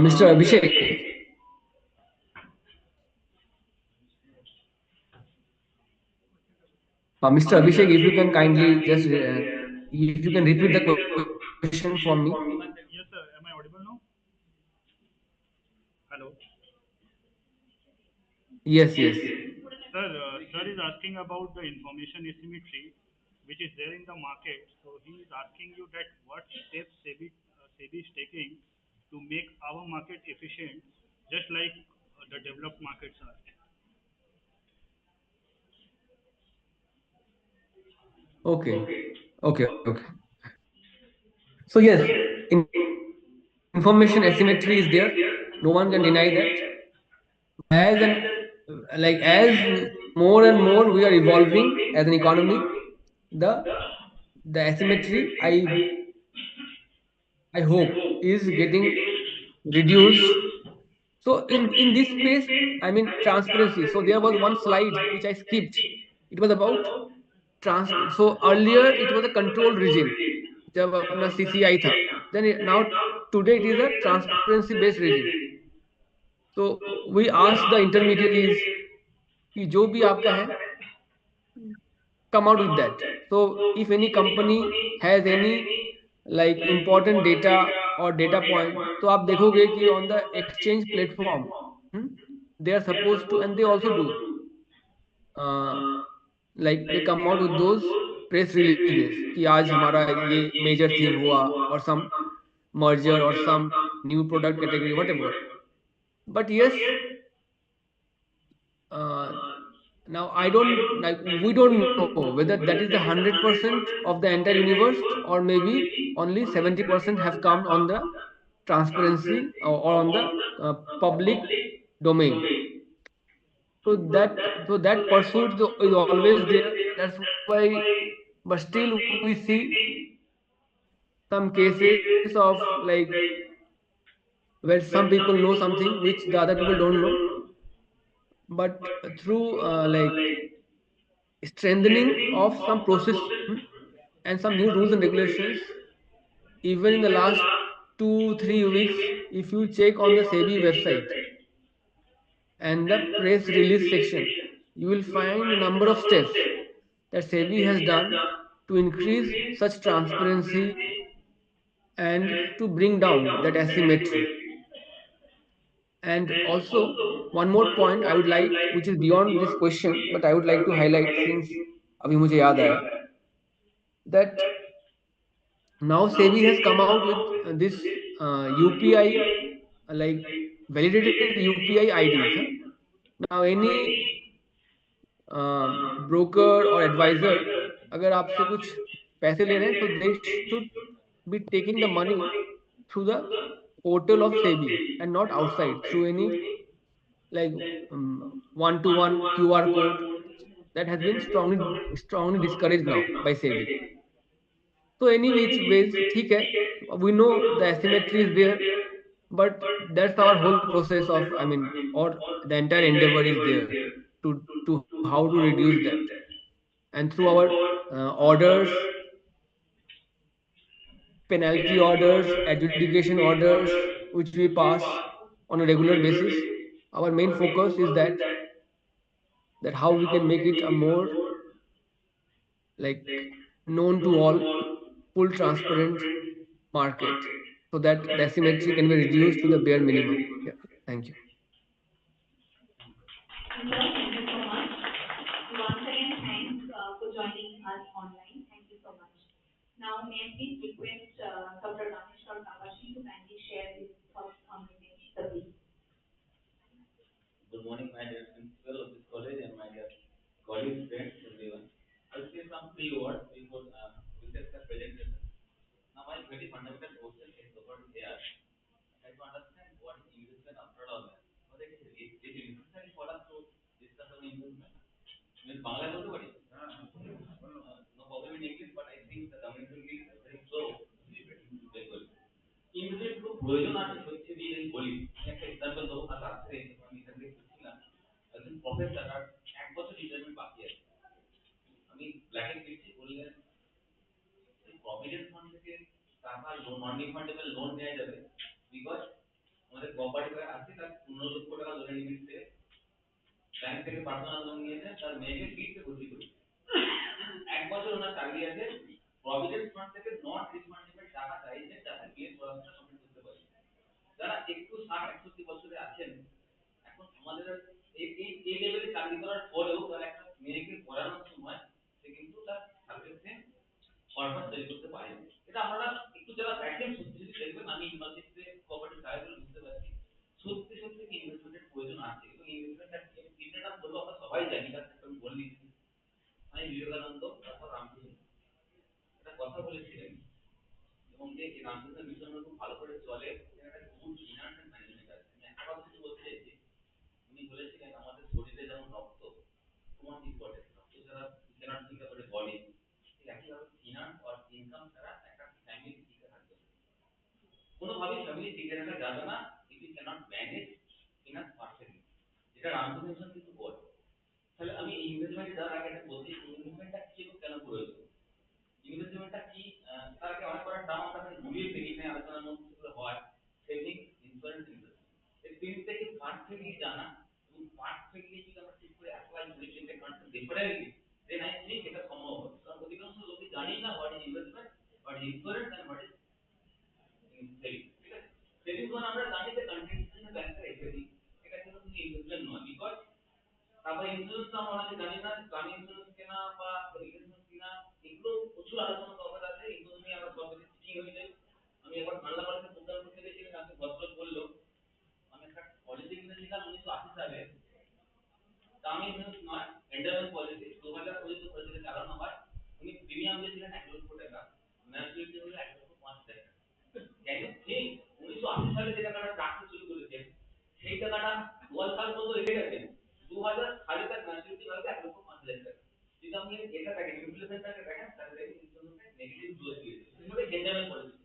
[SPEAKER 5] Mr. Abhishek, Mr. Abhishek, if you can kindly just if you can repeat the question for me.
[SPEAKER 1] Yes, sir. Am I audible now? Hello.
[SPEAKER 5] Yes, yes.
[SPEAKER 1] Sir, sir is asking about the information asymmetry which is there in the market. So he is asking you that what steps SEBI is taking to make our market efficient, just like the developed markets are.
[SPEAKER 5] Okay, okay, okay. So yes, information asymmetry is there. No one can deny that. As an as more and more we are evolving as an economy, the the asymmetry I hope is getting reduced. So in this space, I mean transparency. So there was one slide which I skipped. It was about so earlier it was a control regime. जब अपना CCI था. Then now today it is a transparency based regime. So we ask the intermediaries कि जो भी आपका है, come out with that. So if any company has any like important data or data point, तो आप देखोगे कि on the exchange platform, they are supposed to, and they also do, uh, like they come out with those press releases कि आज हमारा ये major thing हुआ or some merger or some new product category, whatever. But yes, uh, now I don't like we don't know whether that is the 100% of the entire universe, or maybe only 70% have come on the transparency, or on the public domain. So that pursuit is always there. That's why, but still we see some cases of like where some people know something which the other people don't know, but through like strengthening of some process, and some new rules and regulations, even in the last 2 3 weeks, if you check on the SEBI website and the press release section, you will find a number of steps that SEBI has done to increase such transparency and to bring down that asymmetry. And also, one more point I would like, which is beyond this question, but I would like to highlight, since अभी मुझे याद आया, that now SEBI has come out with this UPI, like validated UPI IDs. Huh? Now any broker or advisor, अगर आपसे कुछ पैसे ले रहे हैं, तो they should be taking the money through the portal of SEBI and not outside through any like one-to-one QR code. That has been strongly discouraged now by SEBI. So any which ways, ठीक है, we know the asymmetry is there, but that's our whole process of, I mean, or the entire endeavor is there to how to reduce that, and through our orders, penalty orders, adjudication orders, which we pass on a regular basis. Our main focus is that how we can make it a more like known to all, full transparent market, so that the asymmetry can be reduced to the bare minimum. Yeah, thank you.
[SPEAKER 3] Thank you so much. Once again, thanks for joining us online. Thank you so much. Now, may I please request Dr. Rameshwar Kavashi to kindly share his thoughts on the survey.
[SPEAKER 4] Good morning, my dear principal of this college and my dear colleagues, friends, everyone. I'll say some few words before we set the presentation. Now, my very fundamental question is about here. I try to understand what is investment after all. Whether it is necessary for us to discuss about investment. Means Bangla বলতে পারি? No problem in English, but I think the communication is very slow. Very good. ইংরেজির খুব প্রয়োজন আছে হচ্ছে যে এই বলি একটা এক্সাম্পল দেবো আর রাত্রে আমি এখান থেকে বুঝছিলাম একজন প্রফেসর আর 1 বছর রিটায়ারমেন্ট বাকি আছে আমি ব্ল্যাকে দেখছি বললেন এই প্রভিডেন্ট ফান্ড থেকে টাকা লোন নন রিফান্ডেবল লোন নেওয়া যাবে বিকজ আমাদের কোম্পানি থেকে আছে তার 15 লক্ষ টাকা লোনের নিমিত্তে ব্যাংক থেকে পার্সোনাল লোন নিয়েছে তার মেয়েকে ফিক্সড ভর্তি করেছে 1 বছর ওনার চাকরি আছে প্রভিডেন্ট ফান্ড থেকে নট রিফান্ডেবল টাকা চাইছে যাতে বিয়ে পড়াশোনা কমপ্লিট করতে পারে যারা একটু 60 61 বছরে আছেন এখন আমাদের এই লেভেলে চাকরি করার পরেও তার একটা মেয়েকে পড়ানোর সময় সে কিন্তু তার সাবজেক্টে পারফরম্যান্স তৈরি করতে পারে এটা আপনারা একটু যারা দেখেন সত্যি সত্যি দেখবেন আমি ইউনিভার্সিটিতে কোঅপারেটিভ সাইকেল বুঝতে পারছি সত্যি সত্যি ইনভেস্টমেন্টের প্রয়োজন আছে এবং ইনভেস্টমেন্টটা তিনটা বলবো আমরা সবাই জানি তার আমি বলে দিচ্ছি আমি বিবেকানন্দ তারপর রামকৃষ্ণ একটা কথা বলেছিলেন এবং যে এই রামকৃষ্ণের বিষয়গুলো খুব ভালো করে চলে এটা গুড ফিনান্স এন্ড ম্যানেজমেন্ট আছে আমি একটা কথা কিছু বলতে চাইছি উনি বলেছিলেন আমাদের শরীরে যেমন রক্ত তোমার ইম্পর্টেন্ট রক্ত ছাড়া cannot think about a body ঠিক একইভাবে ফিনান্স আর ইনকাম ছাড়া একটা ফ্যামিলি টিকে থাকবে কোনোভাবেই ফ্যামিলি টিকে থাকা যাবে না if you cannot manage finance perfectly এটা রামকৃষ্ণ কিন্তু বলে তাহলে আমি ইনভেস্টমেন্ট যাওয়ার আগে একটা বলছি ইনভেস্টমেন্টটা কি এবং কেন প্রয়োজন ইনভেস্টমেন্টটা কি তার আগে অনেক কটা টার্ম আমরা ঘুরিয়ে ফেলি এখানে আলোচনার মধ্যে হয় সেভিং ইন্স্যুরেন্স ইনভেস্টমেন্ট এই তিনটেকে পারফেক্টলি জানা এবং পারফেক্টলি যদি আমরা ঠিক করে অ্যাপ্লাই করি তিনটে concept differently then I think এটা সম্ভব হবে কারণ অধিকাংশ লোকই জানেই না what is investment what is insurance and what is saving ঠিক আছে সেভিং মানে আমরা জানি যে কন্ট্রিবিউশন ব্যাংকে রেখে দিই এটা কিন্তু ইনভেস্টমেন্ট নয় বিকজ তারপরে ইন্স্যুরেন্স আমরা অনেকে জানি না প্রাণী ইন্স্যুরেন্স কেনা বা ইন্স্যুরেন্স কিনা এগুলো প্রচুর আলোচনা দরকার আছে এগুলো নিয়ে আমরা সব কিছু চিঠি হয়ে যায় আমি একবার বাংলা ভাষাতে দামি ইনভেস্ট নয়, এন্ডারমেন্ট পলিসি 2000 পর্যন্ত পলিসি চালানো হয়। উনি প্রিমিয়াম দিয়েছিলেন 1 লক্ষ টাকা, ম্যাচুরিটি হলো 1,05,000 টাকা। ক্যান ইউ থিংক 1980 সালে যে টাকাটা রাখতে শুরু করেছেন সেই টাকাটা 12 সাল পর্যন্ত রেখে গেছেন, 2000 সালে তার ম্যাচুরিটি হবে 1,05,000 টাকা। যদি আপনি এটা দেখেন ইনফ্লেশনটাকে দেখেন তাহলে দেখেন ইনফ্লেশনটা নেগেটিভ গ্রোথ দিয়েছে, এগুলো এন্ডারমেন্ট পলিসি।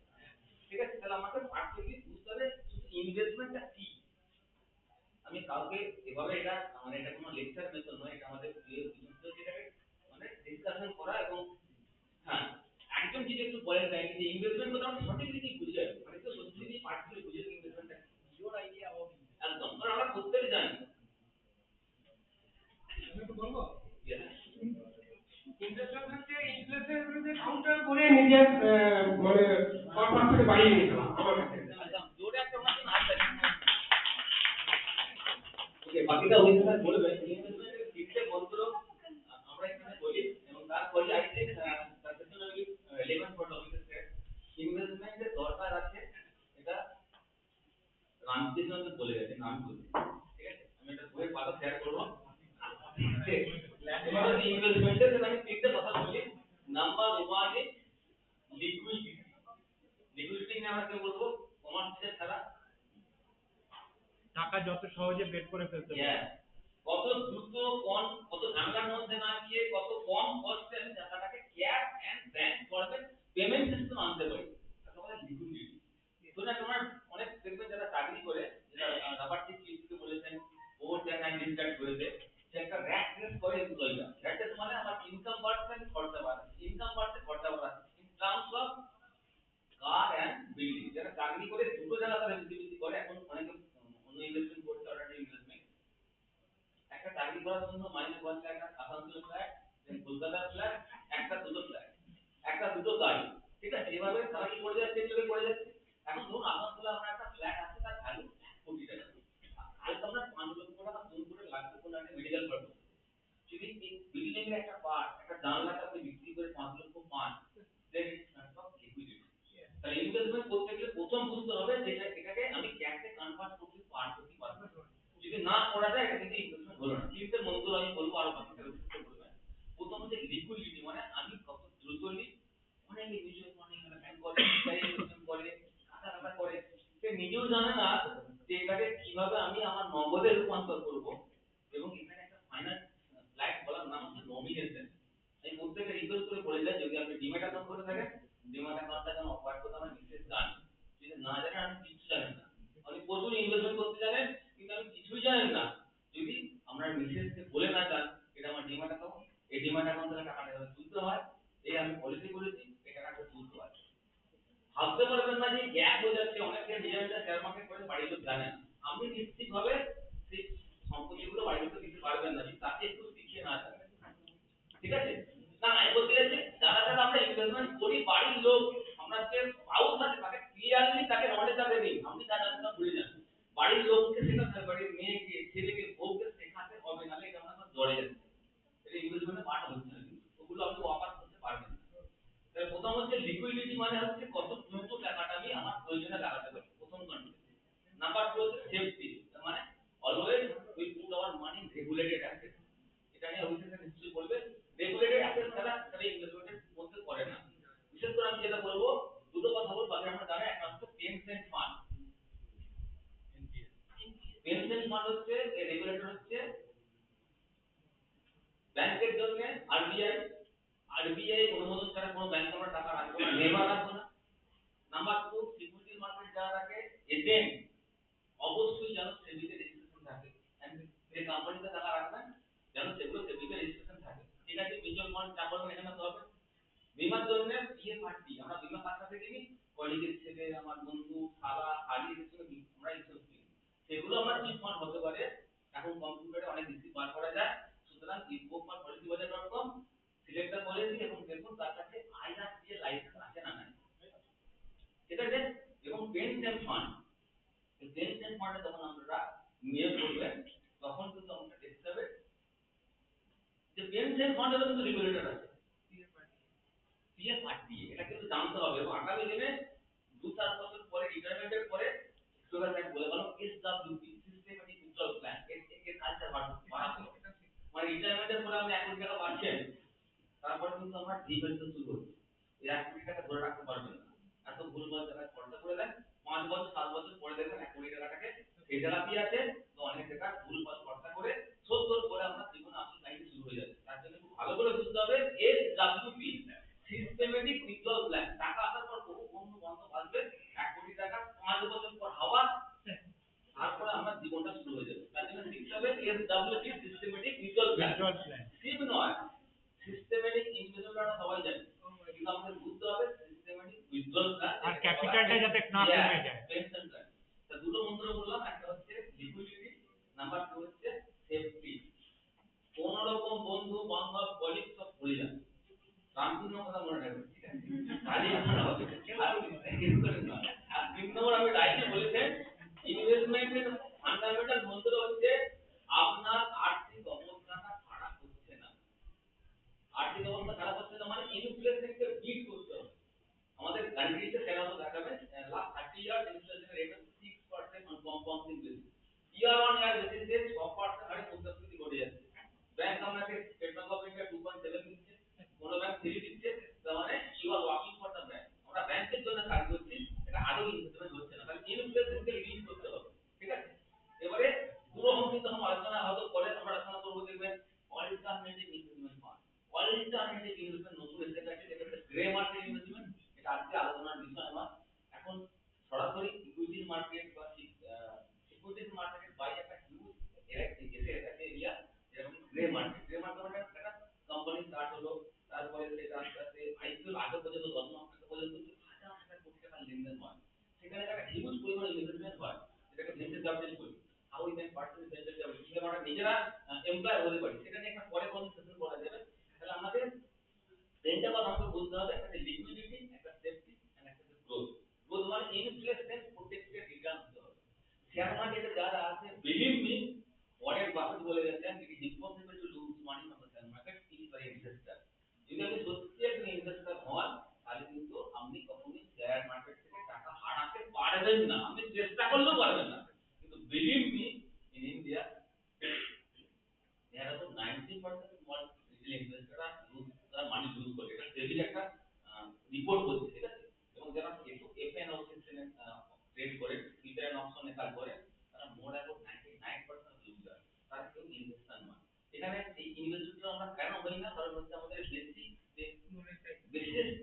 [SPEAKER 4] ঠিক আছে, তাহলে আমাকে পার্টিকুলারলি বুঝতে হবে ইনভেস্টমেন্টটা কি। আমি কাউকে এভাবে এটা মানে এটা কোনো লেকচার মেথড নয়, এটা আমাদের যেটাকে মানে ডিসকাশন করা এবং হ্যাঁ একজন যদি একটু বলেন দেয় যে ইনভেস্টমেন্ট বলতে আমরা সঠিকলি কি বুঝি, মানে তো সত্যি পার্টিকুলারলি বুঝি ইনভেস্টমেন্টটা ইওর আইডিয়া অফ একদম কারণ আমরা প্রত্যেকে জানি।
[SPEAKER 6] আমি একটু বলবো
[SPEAKER 4] Yes.
[SPEAKER 6] ইনভেস্টমেন্ট হচ্ছে ইনফ্লেশনের বিরুদ্ধে কাউন্টার করে নিজের মানে পারপাসটাকে বাড়িয়ে নিতে হবে আমার কাছে।
[SPEAKER 4] একদম জোরে একটা ওনার জন্য হাত তালি। ওকে বাকিটা উনি স্যার বলবেন ইনভেস্টমেন্টের তিনটে মন্ত্র আমরা এখানে বলি এবং তারপরে I think successful 11 for topic এর ইনভেস্টমেন্টের দরকার আছে, এটা রামকৃষ্ণ বলে গেছেন, আমি বলি। ঠিক আছে, আমি এটা বইয়ের পাতা শেয়ার করবো। এবার ইনভেস্টমেন্টের আমি তিনটে কথা বলি। Number 1 is liquidity. লিকুইডিটি নিয়ে আমরা কি বলবো, কমার্সিয়াল ছাড়া
[SPEAKER 1] টাকা যত সহজে বের করে ফেলতে পারে।
[SPEAKER 4] কত দ্রুত কত ঝামেলার মধ্যে না গিয়ে কত কম কস্টে আমি টাকাটাকে cash and bank format payment system আনতে পারি, তাকে বলে লিকুইডিটি। তোমরা তোমার অনেক দেখবেন যারা চাকরি করে, যারা রাবার টিপকে বলেছেন ওভার টাইম এন্ড ডিসকার্ড করেছে, সে একটা র‍্যাট রেস করে এমপ্লয়িরা। র‍্যাট রেস মানে আমার ইনকাম বাড়ছে খরচা বাড়ছে, ইনকাম বাড়ছে খরচা বাড়ছে in terms of car and building. যারা চাকরি করে দুটো জায়গা তারা বেশি করে, এখন অনেকে অন্য ইনভেস্টমেন্ট করছে, অর্ডার ইনভেস্টমেন্ট। একটা চাকরি করার জন্য মাইনে পড়ছে একটা আসানসোল ফ্ল্যাট, দেন কলকাতা ফ্ল্যাট, একটা দুটো ফ্ল্যাট, একটা দুটো গাড়ি। ঠিক আছে, এভাবে তারা কি করে যাচ্ছে, চলে করে যাচ্ছে। এখন ধরুন আসানসোলে আমরা একটা ফ্ল্যাট আছে, তার ভ্যালু 1 কোটি টাকা, আর তো আমরা 5 লক্ষ টাকা ফোন করে লাগবে কোনো একটা মেডিকেল পারপাস। যদি এই বিল্ডিং এর একটা পার্ট একটা জানলাটা আপনি বিক্রি করে 5 লক্ষ পান, দেন ইটস নট অফ লিকুইডিটি। তাহলে ইনভেস্টমেন্ট করতে গেলে প্রথম বুঝতে হবে যে এটাকে আমি ক্যাশে কনভার্ট করতে পারবো কি পারবো না। যদি না করা যায় এটা কিন্তু ইনভেস্টমেন্ট হলো না। তিনটে মন্ত্র আমি বলবো, আরো বাকি তাহলে বুঝতে পারবেন। প্রথম হচ্ছে লিকুইডিটি, মানে আমি কত দ্রুতলি অনেক মিউচুয়াল ফান্ড ইনভেস্টমেন্ট করে, ইনভেস্টমেন্ট করে, টাকা করে, সে নিজেও জানে না যে এটাকে কিভাবে আমি আমার নগদে রূপান্তর করব। এবং এখানে একটা ফাইনান্স ফ্ল্যাট বলার নাম হচ্ছে নমিনেশন। আমি প্রত্যেককে রিকোয়েস্ট করে বলে যাই, যদি আপনি ডিম্যাট অ্যাকাউন্ট করে থাকেন, ডিম্যাট অ্যাকাউন্টটা যেন অপারেট করতে আমার নির্দেশ জানেন। যদি না জানেন আপনি কিছু জানেন না, আপনি প্রচুর ইনভেস্টমেন্ট করতে জানেন কিন্তু আপনি কিছুই জানেন না, যদি আমরা মিসেসকে বলে না যান এটা আমার ডিম্যাট অ্যাকাউন্ট, এই ডিম্যাট অ্যাকাউন্ট থেকে টাকাটা এভাবে তুলতে হয়, এই আমি পলিসি করেছি এই টাকাটা তুলতে হয়। ভাবতে পারবেন না যে গ্যাপ হয়ে যাচ্ছে, অনেকে নিজের শেয়ার মার্কেট করে বাড়ির লোক জানে না। আপনি নিশ্চিতভাবে সেই সম্পত্তিগুলো বাড়ির লোককে দিতে পারবেন না যদি তাকে একটু শিখিয়ে না থাকেন। ঠিক আছে, না আমি বলতে চাইছি যারা যারা আমরা ইনভেস্টমেন্ট করি বাড়ির লোক, আমরা যে পাউস আছে তাকে ক্লিয়ারলি তাকে নলেজটা দেই, আপনি যা জানেন তা ভুলে যান। বাড়ির লোককে শেখাতে হবে, বাড়ির মেয়েকে ছেলেকে বউকে শেখাতে হবে, নাহলে এটা আমরা জড়ে যাচ্ছে। এটা ইনভেস্টমেন্টের পার্ট হচ্ছে না, কিন্তু ওগুলো আপনি অপার করতে পারবেন না। তাহলে প্রথম হচ্ছে লিকুইডিটি, মানে হচ্ছে কত দ্রুত টাকাটা আমি আমার প্রয়োজনে লাগাতে পারি, প্রথম কন্ডিশন। নাম্বার 2 হচ্ছে সেফটি, মানে always we put hour money regulated asset. এটা নিয়ে অফিসে নিশ্চয়ই বলবে, রেগুলেটেড অ্যাসেট ছাড়া তারা ইনভেস্টমেন্টের মধ্যে করে না। বিশেষ করে আমি যেটা বলবো, দুটো কথা বলবো, বাকি আমরা জানি। একটা হচ্ছে পেনশন ফান্ড। পেনশন ফান্ড হচ্ছে রেগুলেটেড হচ্ছে ব্যাংকের জন্য আরবিআই, আরবিআই অনুমোদন ছাড়া কোনো ব্যাংক আমরা টাকা রাখবো না, নেভার রাখবো না। নাম্বার 2 সিকিউরিটি মার্কেট যারা রাখে এজেন্ট অবশ্যই যেন সেবিতে রেজিস্ট্রেশন থাকে, যে কোম্পানিতে টাকা রাখবেন যেন সেগুলো সেবিতে রেজিস্ট্রেশন থাকে। ঠিক আছে, মিউচুয়াল ফান্ড যা করবেন এখানে তো হবে। বীমার জন্য পিএফআরটি, আমরা বীমা কার সাথে কিনি, কলিগের ছেলে, আমার বন্ধু, খালা, হারিয়ে গেছে আমরা ইনস্যুরেন্স কিনি, সেগুলো আমরা চিট ফান্ড হতে পারে। এখন কম্পিউটারে অনেক বেশি বার করা যায়। সুতরাং info@policybazaar.com সিলেক্ট দ্য পলিসি এবং দেখুন তার কাছে আইআরসি লাইসেন্স আছে না নাই। ঠিক আছে, এবং পেনশন ফান্ড, এই পেনশন ফান্ডে যখন আমরা নিয়োগ করবেন তখন কিন্তু আমাকে দেখতে হবে যে পেনশন ফান্ডের কিন্তু রেগুলেটর আছে পিএফআরটি, এটা কিন্তু জানতে হবে। এবং আগামী দিনে 2-4 বছর পরে রিটায়ারমেন্টের পরে স্টুডেন্ট বলে গেল এসডব্লিউপি সিস্টেমেটিক উইথড্রল প্ল্যান, এর কালচার বাড়াতে হবে। মানে রিটায়ারমেন্টের পরে আপনি 1 কোটি টাকা পাচ্ছেন, তারপর কিন্তু আমার ডিফেন্স শুরু হচ্ছে। এই 1 কোটি টাকা ধরে রাখতে পারবেন না, এত ভুলভাল জায়গায় খরচা করে দেন। 5 বছর 7 বছর পরে দেখবেন 1 কোটি টাকাটাকে থেরাপি আছে তো অনেক টাকা ভুলভাল খরচা করে শোধ করে আপনার জীবনে আসল লাইফ শুরু হয়ে যাবে। তার জন্য খুব ভালো করে বুঝতে হবে SWP, সিস্টেমেটিক উইথড্রল প্ল্যান। টাকা আসার পর বহু বন্ধু বান্ধব আসবে, 1 কোটি টাকা 5 বছর পর হাওয়া, তারপরে আমার জীবনটা শুরু হয়ে যাবে। তার জন্য শিখতে হবে SWP, systematic withdrawal plan.
[SPEAKER 1] Withdrawal plan.
[SPEAKER 4] Sheep নয়, সিস্টেমেটিক ইনভেস্টমেন্ট সবাই জানে, কিন্তু আমাদের বুঝতে হবে সিস্টেমেটিক উইথড্রল প্ল্যান।
[SPEAKER 1] আর ক্যাপিটালটা যাতে না কমে যায়।
[SPEAKER 4] Pension plan. তা দুটো মন্ত্র বললাম, একটা হচ্ছে লিকুইডিটি, নাম্বার 2 হচ্ছে সেফটি। কোন রকম বন্ধু বান্ধব কলিগ সব ভুলে যান, রামকৃষ্ণ কথা মনে রাখবেন, ঠিক আছে? তাহলে আপনারা হবে। আর 3 নম্বর আমি রাইটে বলেছেন, ইনভেস্টমেন্টের ফান্ডামেন্টাল মন্ত্র হচ্ছে আপনার আর্থিক অবস্থাটা খারাপ হচ্ছে না। আর্থিক অবস্থা খারাপ হচ্ছে না মানে ইনফ্লেশনকে বিট করতে হবে। আমাদের কান্ট্রিতে কেন দেখাবেন, লাস্ট 30 ইয়ার ইনফ্লেশন রেট হচ্ছে 6% on compounding basis. Year on year বেসিসে 6% হারে মুদ্রাস্ফীতি ঘটে যাচ্ছে। ব্যাংক আপনাকে স্টেট ব্যাংক অফ ইন্ডিয়া 2.7 দিচ্ছে, কোন ব্যাংক 3 দিচ্ছে, তার মানে you are working for the bank. আমরা ব্যাংকের জন্য কাজ করছি, এটা আরো ইনভেস্টমেন্ট হচ্ছে না, তাহলে ইনফ্লেশনকে বিট করতে হবে, ঠিক আছে? এবারে পুরো কিন্তু আমরা আলোচনা হয়তো পরে আমরা আলোচনা করব, দেখবেন alternative investment fund. Alternative investment নতুন এসে গেছে, যেটা হচ্ছে গ্রে মার্কেট ইনভেস্টমেন্ট। এটা আজকে আলোচনার বিষয় নয়। এখন সরাসরি ইকুইটি মার্কেট বা সিকিউরিটিজ মার্কেটের বাইরে একটা হিউজ এরিয়া, যেরকম গ্রে মার্কেট। গ্রে মার্কেট মানে একটা কোম্পানি স্টার্ট হলো, তারপরে সেটা আস্তে আস্তে আইপিও আগে পর্যন্ত 10 লাখ টাকা পর্যন্ত হাজার হাজার কোটি টাকার লেনদেন হয়। সেখানে একটা হিউজ পরিমাণে ইনভেস্টমেন্ট হয়, যেটাকে ভেঞ্চার ক্যাপিটাল বলি। How we can person venture capital, সেটা আমরা নিজেরা এমপ্লয়ার হতে পারি। সেটা নিয়ে একটা পরে কনভারসেশন করা যাবে। তাহলে আমাদের তিনটা কথা আমাকে বুঝতে হবে, একটা লিকুইডিটি, একটা সেফটি এন্ড একটা গ্রোথ। গ্রোথ মানে ইনফ্লেশন প্রোটেক্টেড রিটার্ন হতে হবে। শেয়ার মার্কেটে যারা আছে, বিলিভ মি, ওয়ারেন বাফেট বলে গেছেন, it is impossible to lose money on the share market if you are investor. যদি আপনি সত্যি একজন ইনভেস্টর হন, তাহলে কিন্তু আপনি কখনোই শেয়ার মার্কেট থেকে টাকা হারাতে পারবেন না, আপনি চেষ্টা করলেও পারবেন না। কিন্তু believe me, in India there are about 90% small retail investors are lose, তারা মানি লুজ করে। এটা সেবির একটা রিপোর্ট করছে, ঠিক আছে? এবং যারা এফএন অপশনে ট্রেড করে, ফিউচার এন্ড অপশনে কাজ করে, তারা মোর অ্যাবাউট 99% লুজার, তারা কেউ ইনভেস্টর নয়। এখানে এই ইনভেস্টর আমরা কেন হই না, কারণ হচ্ছে আমাদের বেসিক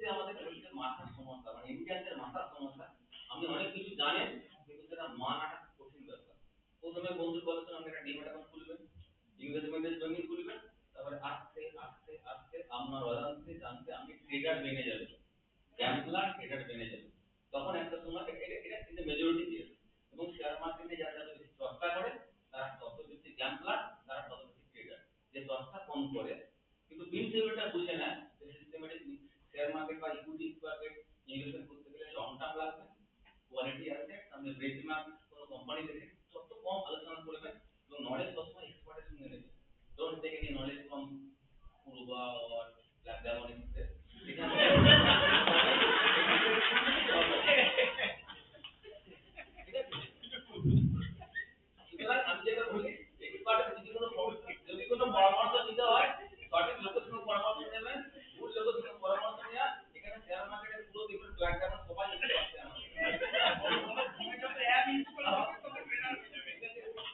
[SPEAKER 4] যে আমাদের হচ্ছে মাথার সমস্যা, মানে ইন্ডিয়ানদের মাথার সমস্যা। আপনি অনেক কিছু জানেন, কিন্তু সেটা মানাটা কঠিন ব্যাপার। প্রথমে বন্ধুর কথা আপনি একটা ডিমেট অ্যাকাউন্ট খুলবেন, ইনভেস্টমেন্টের জন্য খুলবেন, তারপরে আস্তে আস্তে আস্তে আপনার অজান্তে জানতে আপনি ট্রেডার বেনে যাবেন, গ্যাম্বলার ট্রেডার বেনে যাবেন। তখন একটা সময় এটা কিন্তু মেজরিটি কেস। এবং শেয়ার মার্কেটে যারা বেশি চর্চা করে, তারা তত বেশি গ্যাম্বলার, তারা তত বেশি ট্রেডার। যে চর্চা কম করে কিন্তু প্রিন্সিপালটা বুঝে না, যে সিস্টেমেটিক শেয়ার মার্কেট বা ইকুইটি মার্কেট ইনভেস্টমেন্ট করতে গেলে লং টার্ম লাগবে, কোয়ালিটি আছে, আপনি বেঞ্চমার্ক কোনো কোম্পানি দেখে যত কম আলোচনা করবেন এবং নলেজ সবসময় এক্সপার্টের সঙ্গে নেবেন। Don't take any knowledge from পূর্বা অর ব্যাকগ্রাউন্ড। এখানে ঠিক আছে? সুতরাং আমি যেটা বলি, এক্সপার্টের যদি কোনো পরামর্শ দিতে হয়, সঠিক লোকের সঙ্গে পরামর্শ নেবেন। ভুল লোকের সঙ্গে পরামর্শ নেওয়া, এখানে শেয়ার মার্কেটের পুরো দেখবেন ব্যাকগ্রাউন্ড সবাই একটু আছে আমাদের।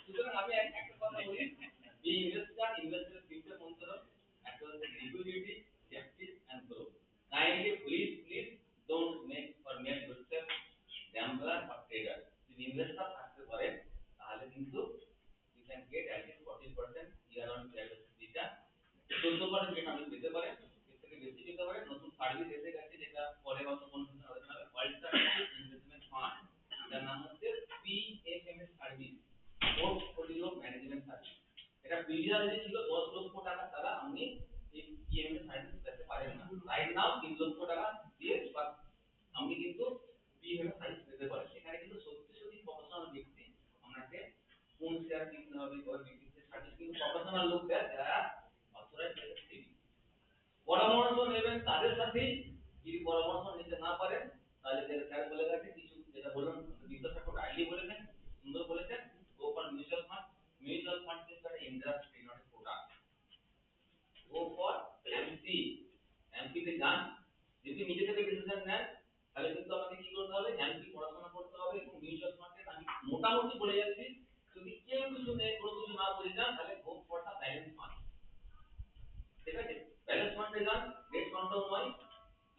[SPEAKER 4] সুতরাং আমি একটা কথা বলি, ইনভেস্টর তিনটে মন্ত্র, একটা হচ্ছে liquidity, safety and growth. Kindly please don't make or make yourself gambler or trader. যদি ইনভেস্টর থাকতে পারেন, তাহলে কিন্তু you can get at least 40% year on year return। 14% যেটা আপনি পেতে পারেন, এর থেকে বেশি পেতে পারেন। নতুন সার্ভিস এসে গেছে, যেটা পরে হয়তো কোনো কিছু আলোচনা হবে, অল্টারনেটিভ ইনভেস্টমেন্ট ফান্ড, যার নাম হচ্ছে PFMS service, portfolio management service. এটা প্রিভিয়াসলি ছিল 10 লক্ষ টাকা ছাড়া আপনি এই পিএমএস সার্ভিস পেতে পারেন না। রাইট নাও 3 লক্ষ টাকা দিয়ে আপনি কিন্তু পিএমএস সার্ভিস পেতে পারেন। এখানে কিন্তু সত্যি সত্যি প্রফেশনাল ব্যক্তি আপনাকে কোন শেয়ার কিনতে হবে বা বিক্রি সার্ভিস কিন্তু প্রফেশনাল লোক দেয়, যারা অথরাইজড সেবি। পরামর্শ নেবেন তাদের সাথেই। যদি পরামর্শ নিতে না পারেন, তাহলে স্যার বলে গেছে কিছু, যেটা বললাম বিদ্যা ঠাকুর রাইলি বলেছেন, সুন্দর বলেছেন, go for mutual fund. Mutual fund কিন্তু একটা ইন্ডাস্ট্রি, নট এ প্রোডাক্ট।
[SPEAKER 7] ইকুইটিতে যান, যদি নিজে থেকে ডিসিশন নেন তাহলে কিন্তু আমাকে কি করতে হবে, হ্যান্ডলি পড়াশোনা করতে হবে এবং মিউচুয়াল ফান্ডে আমি মোটামুটি বলে যাচ্ছি, যদি কেউ কিছু নেই কোনো কিছু না বলে যান তাহলে go for the balance fund. ঠিক আছে, ব্যালেন্স ফান্ডে যান, ডেট ফান্ডও নয়,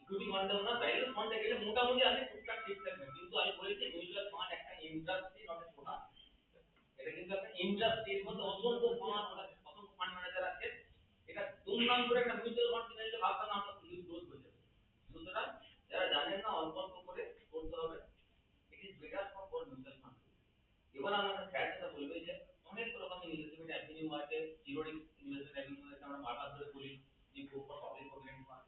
[SPEAKER 7] ইকুইটি ফান্ডও না, ব্যালেন্স ফান্ডে গেলে মোটামুটি আপনি টুকটাক ঠিক থাকবেন। কিন্তু আমি বলেছি মিউচুয়াল ফান্ড একটা ইন্ডাস্ট্রি নট এ প্রোডাক্ট। এটা কিন্তু একটা ইন্ডাস্ট্রির মধ্যে অসংখ্য ফান্ড ম্যানেজার আছে। এটা দুমদাম করে একটা মিউচুয়াল ফান্ড কিনে ভাবতে না আপনার ইউজ ডোজ হয়ে যাবে। সুতরাং যারা জানেন না অল্প অল্প করে করতে হবে, it is better for mutual fund. এবার আমরা স্যার যেটা বলবে যে অনেক রকমের ইনভেস্টমেন্ট অ্যাভিনিউ আছে, জিরো রিস্ক ইনভেস্টমেন্ট অ্যাভিনিউ আছে, আমরা বারবার ধরে বলি যে go for public provident fund.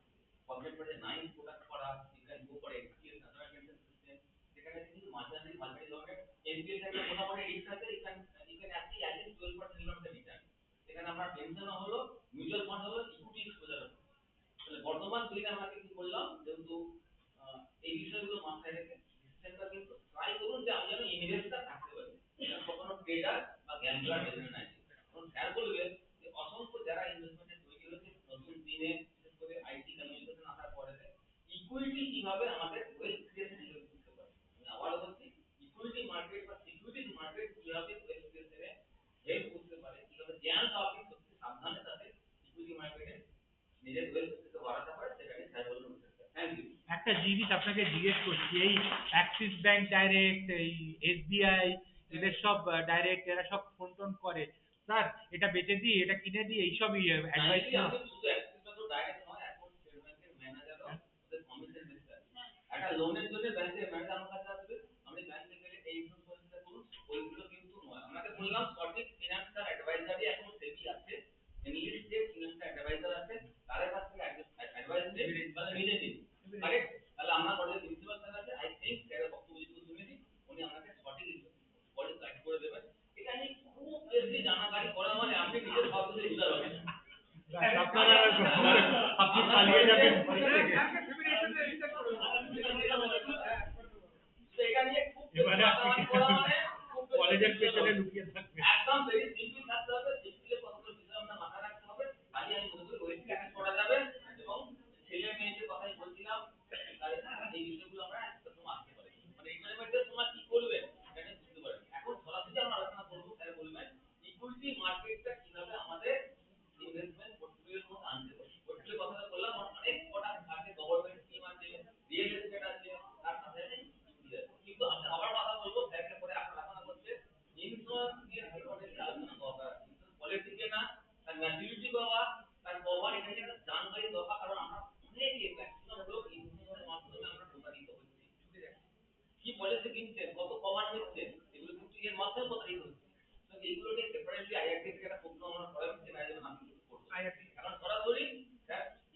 [SPEAKER 7] Provident ফান্ডে নাইন প্রোডাক্ট করা, you can go for NPS national pension system, সেখানে কিন্তু মাঝারি মাঝারি ধরনের এনপিএস একটা মোটামুটি রিস্ক আছে, you can achieve at least 12% of the return. সেখানে আমরা পেনশন হলো, মিউচুয়াল ফান্ড হলো, ইকুইটি এক্সপোজার হলো। তাহলে বর্তমান দিনে আমরা কি বললাম, যেহেতু এই বিষয়গুলো মাথায় রেখে ডিসিশনটা কিন্তু ট্রাই করুন যে আমি যেন ইনভেস্টর থাকতে পারি, কখনো ট্রেডার বা গ্যাম্বলার বেরোয় না। এখন স্যার বলবে যে অসংখ্য যারা ইনভেস্টমেন্টে তৈরি হয়েছে নতুন দিনে, বিশেষ করে আইটি কমিউনিকেশন আসার পরে, ইকুইটি কিভাবে আমাদের ওয়েলথ ক্রিয়েশন করতে পারে। আমি আবারও বলছি, ইকুইটি মার্কেট বা সিকিউরিটিজ মার্কেট কিভাবে ওয়েলথ ক্রিয়েশনে হেল্প করতে পারে, কিভাবে জ্ঞান পাবে সত্যি সাবধানে সাথে ইকুইটি মার্কেটে নিজের ওয়েলথ থেকে বাড়াতে পারে, সেখানে স্যার বলবেন। Thank you.
[SPEAKER 1] একটা জিনিস আপনাকে জিজ্ঞেস করছি, এই অ্যাক্সিস ব্যাংক ডাইরেক্ট, এই এসবিআই, এদের সব ডাইরেক্ট, এরা সব ফোন টোন করে, স্যার এটা বেচে দিই, এটা কিনে দিই, এইসব অ্যাডভাইস
[SPEAKER 7] নাইনলি আমি শুধু অ্যাক্সিসটা তো ডাইরেক্ট নয়, এখন স্টেট ব্যাংকের ম্যানেজারও ওদের কমিশন বেসড আছে। একটা লোনের জন্য ব্যাংকের ম্যানেজার আমার কাছে আসবে, আমি ব্যাংকে গেলে এই ইনফরমেশনটা করুন, ওইগুলো কিন্তু নয়। আপনাকে বললাম সঠিক ফিনান্সিয়াল অ্যাডভাইজারই এখন সেবি আছে, এনলিস্টেড ফিনান্সিয়াল অ্যাডভাইজার আছে, তাদের কাছ থেকে অ্যাডভাইস নেবেন, তাহলে নিজে নিন। কারেক্ট? তাহলে আমরা কলেজের প্রিন্সিপাল স্যার আছে, আই থিংক স্যারের বক্তব্য যদি শুনেছি, উনি আপনাকে সঠিক কলেজ গাইড করে দেবেন। এটা নিয়ে খুব বেশি জানাকারি করা মানে আপনি নিজের ভাবতে উদার হবেন।
[SPEAKER 1] আপনারা আপনি পালিয়ে যাবেন
[SPEAKER 7] এটা নিয়ে খুব
[SPEAKER 1] এবারে
[SPEAKER 7] মাতামাতি করা মানে খুব
[SPEAKER 1] কলেজের পেছনে লুকিয়ে থাকবেন।
[SPEAKER 7] একদম ভেরি সিম্পল থাকতে হবে, সিম্পলি কতগুলো বিষয় আমরা মাথায় রাখতে হবে। খালি আমি মনে করি ওই ক্লাস করা যাবে এবং ছেলে মেয়েদের কথাই বলছিলাম, তাহলে এই বিষয়গুলো আমরা একদম আসতে পারি। মানে এক্সপেরিমেন্টের সময় কি করবেন এটা বুঝতে পারবেন। এখন সরাসরি আমরা আলোচনা করবো, স্যার বলবেন ইকুইটি মার্কেটটা কিভাবে আমাদের ইনভেস্টমেন্ট পোর্টফোলিওর মধ্যে আনতে পারি। পোর্টফোলিও কথাটা বললাম, অনেক কটা আছে, গভর্নমেন্ট স্কিম আছে, রিয়েল এস্টেট আছে, তার সাথে ইকুইটি আছে। কিন্তু আমি আবার কথা বলবো, স্যারকে পরে আলোচনা করতে ইন্স্যুরেন্স নিয়ে ইম্পর্টেন্ট আলোচনা দরকার। পলিটিকে না, তার ম্যাচুরিটি পাওয়া, তার কভার, এটা নিয়ে একটা জানকারি দরকার। কারণ আমরা অনেক ম্যাক্সিমাম লোক ইন্স্যুরেন্সের মাধ্যমে আমরা প্রতারিত হচ্ছি। কি পলিসি কিনছেন, কত কভার নিচ্ছেন, এগুলো কিন্তু এর মাধ্যমে প্রতারিত হচ্ছে। তো এইগুলোকে সেপারেটলি আইআরটি থেকে একটা প্রশ্ন আমরা করা হচ্ছে না, যেন আমি কিছু করবো কারণ সরাসরি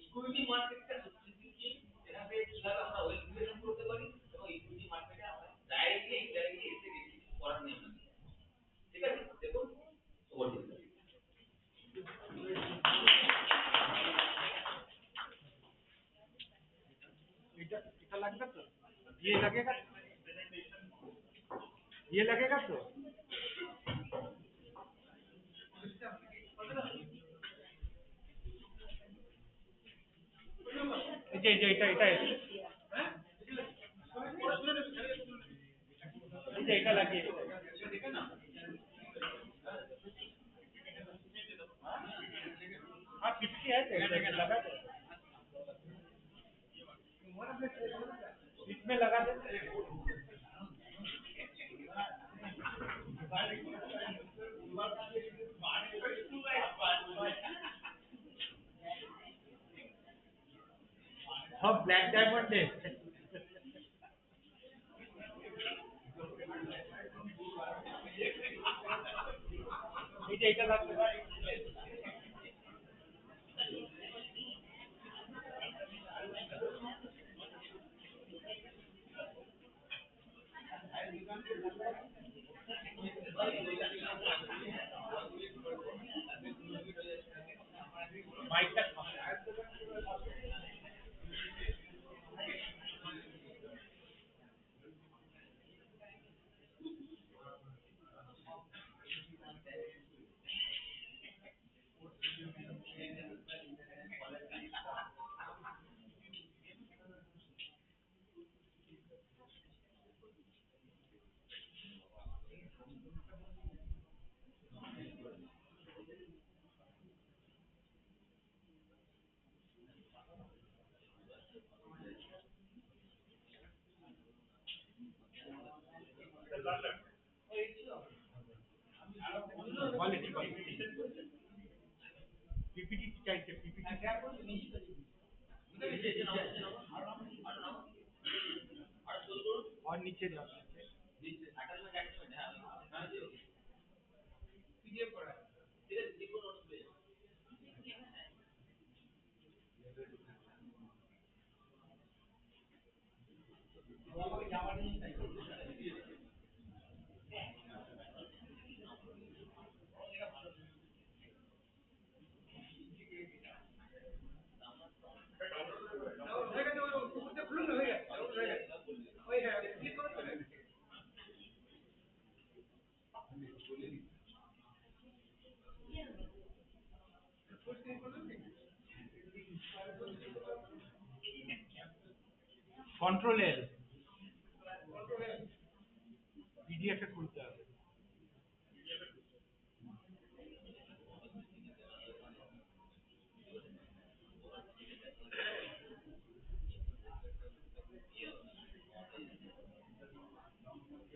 [SPEAKER 7] ইকুইটি মার্কেটটা সত্যি কি, এখান থেকে কিভাবে আমরা ওয়েলথ ক্রিয়েশন করতে পারি এবং ইকুইটি মার্কেটে আমরা ডাইরেক্টলি ইনডাইরেক্টলি এসে কিছু করার নেই আমরা। ঠিক আছে, দেখুন ওভার।
[SPEAKER 1] এটা এটা লাগবে তো, ये लगेगा, ये लगेगा तो এটা এটা এটা এটা এটা লাগিয়ে हाँ 50 है तो लगा दो, इसमें लगा दो। हाँ ब्लैक डायमंड है, এটা লাগবে। মাইকটা quality PPT চাইছে PPT और नीचे जाओ कंट्रोल एल पीडीएफ এ খুলতে হবে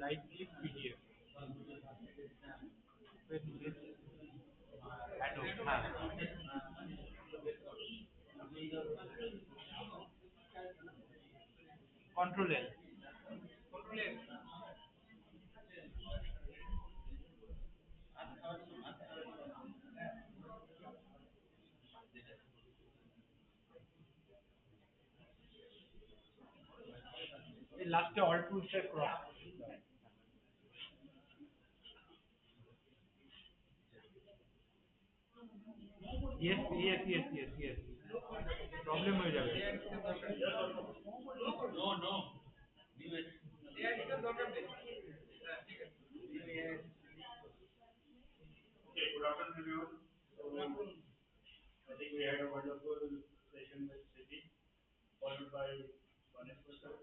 [SPEAKER 1] राइट क्लिक पीडीएफ फिर एडो हाँ control L last all tools से क्रॉस यस प्रॉब्लम हो जाएगा
[SPEAKER 4] Okay, good afternoon, everyone. I think we had a wonderful session with SEBI, followed by Bhalotia sir.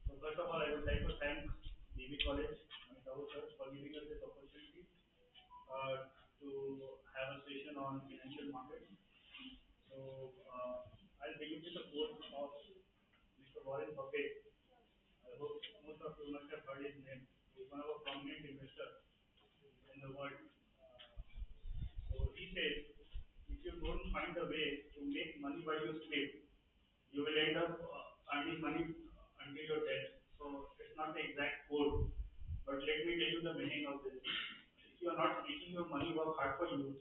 [SPEAKER 4] So first of all, I would like to thank DB College and our sir for giving us this opportunity to have a session on financial markets. So I'll begin with the quote of Mr. Warren Buffett. I hope most of you must have heard his name. He's one of a prominent investor in the world. So he says, if you don't find a way to make money while you sleep, you will end up earning money until your death. So it's not the exact quote, but let me tell you the meaning of this. If you are not making your money work hard for you,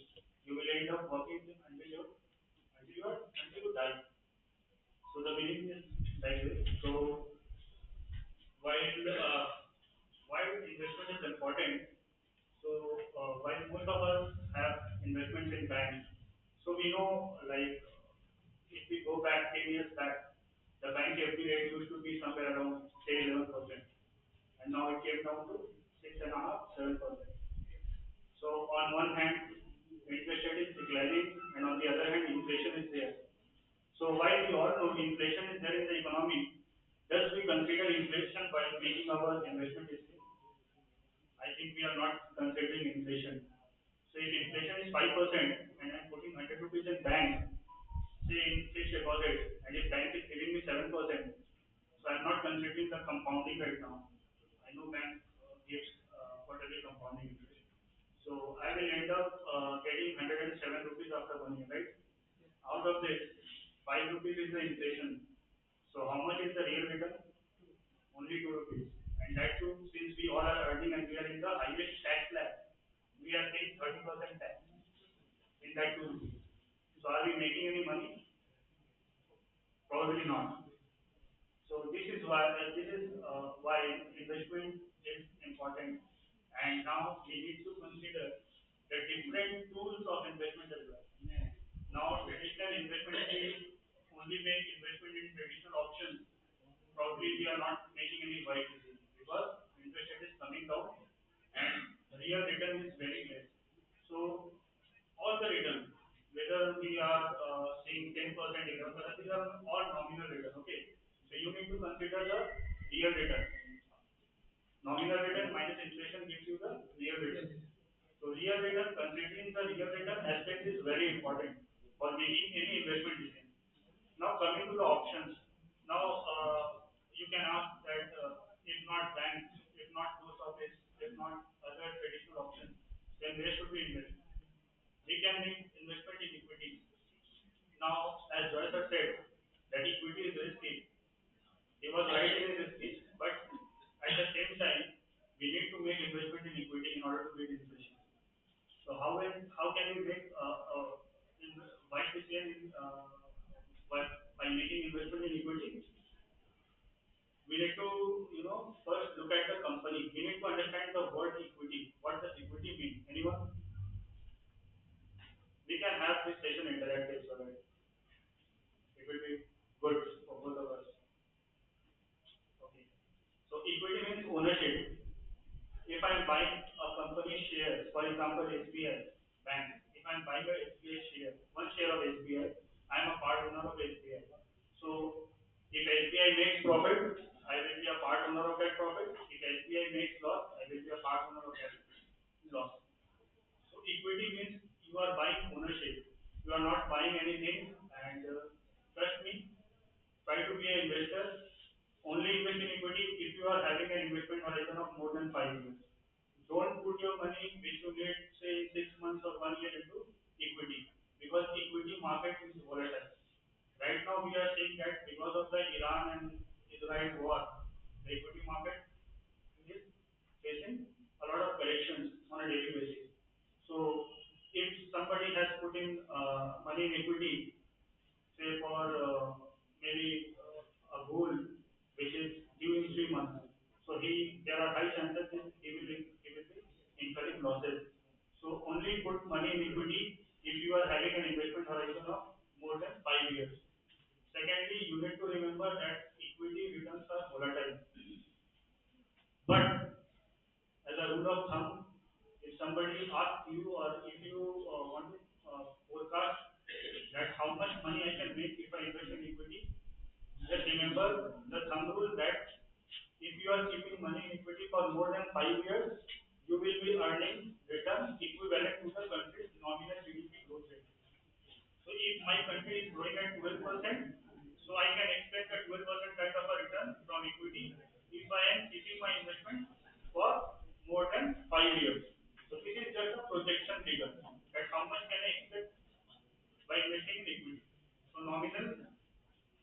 [SPEAKER 4] you will end up working until you die. So the meaning is like this. So while investment is important, so while most of us have investments in banks, so we know like if we go back 10 years back, the bank FD rate used to be somewhere around say 11%, and now it came down to 6.5, 7%. So on one hand, interest rate is declining, and on the other hand, inflation is there. So while we all know inflation is there in the economy, does we consider inflation while making our investment decision? I think we are not considering inflation. So if inflation is 5% and I'm putting 100 rupees in bank, say in fixed deposit, and if bank is giving me 7%, so I'm not considering the compounding right now. I know bank gives quarterly compounding interest. So I will end up getting 107 rupees after 1 year, right? Out of this, 5 rupees is the inflation. So how much is the real return? Only 2 rupees. And that too, since we all are earning and we are in the highest tax slab, we are paying 30% tax in that 2 rupees. So are we making any money? Probably not. So this is why investment is important, and now we need to consider the different tools of investment as well. Now traditional investment we only make investment in traditional options. Probably we are not making any wise decision because interest rate is coming down and real return is very less. So all the return, whether we are seeing 10%, 11%, these are all nominal return. Okay, so you need to consider the real return. Nominal return minus inflation gives you the real return. So real return, considering the real return aspect is very important for making any investment decision. Now coming to the options. Now you can ask that if not banks, if not post office,
[SPEAKER 8] not other traditional options, then where should we invest? We can make investment in equity. Now, as Joyce has said, that equity is risky. He was right in his speech, but at the same time, we need to make investment in equity in order to beat inflation. So how can we make wise decision by making investment in equity? We need to first look at the company. We need to understand the word equity. What does equity mean? Anyone? We can have this session interactive so that it will be good for both of us. Okay. So equity means ownership. If I'm buying a company share, for example, SBI Bank, if I'm buying a SBI share, one share of SBI, I'm a part owner of SBI. So if SBI makes profit, I will be a part owner of that profit. If SBI makes loss, I will be a part owner of that loss. So equity means you are buying ownership. You are not buying anything, and trust me, try to be an investor. Only invest in equity if you are having an investment horizon of more than 5 years. Don't put your money which you need say 6 months or 1 year into equity because equity market is volatile. Right now we are seeing that because of the Iran and Israel war, the equity market is facing a lot of corrections on a daily basis. So if somebody has put in money in equity, say for maybe a goal which is due in 3 months. So there are high chances that he will be incurring losses. So only put money in equity if you are having an investment horizon of more than 5 years. Secondly, you need to remember that equity returns are volatile. But as a rule of thumb, if somebody asks you or if you want to forecast that how much money I can make if I invest in equity, just remember the thumb rule that if you are keeping money in equity for more than 5 years, you will be earning returns equivalent to the country's nominal GDP growth rate. So if my country is growing at 12%, so I can expect a 12% kind of a return from equity if I am keeping my investment for more than 5 years. So this is just a projection figure that how much can I expect by investing in equity. So nominal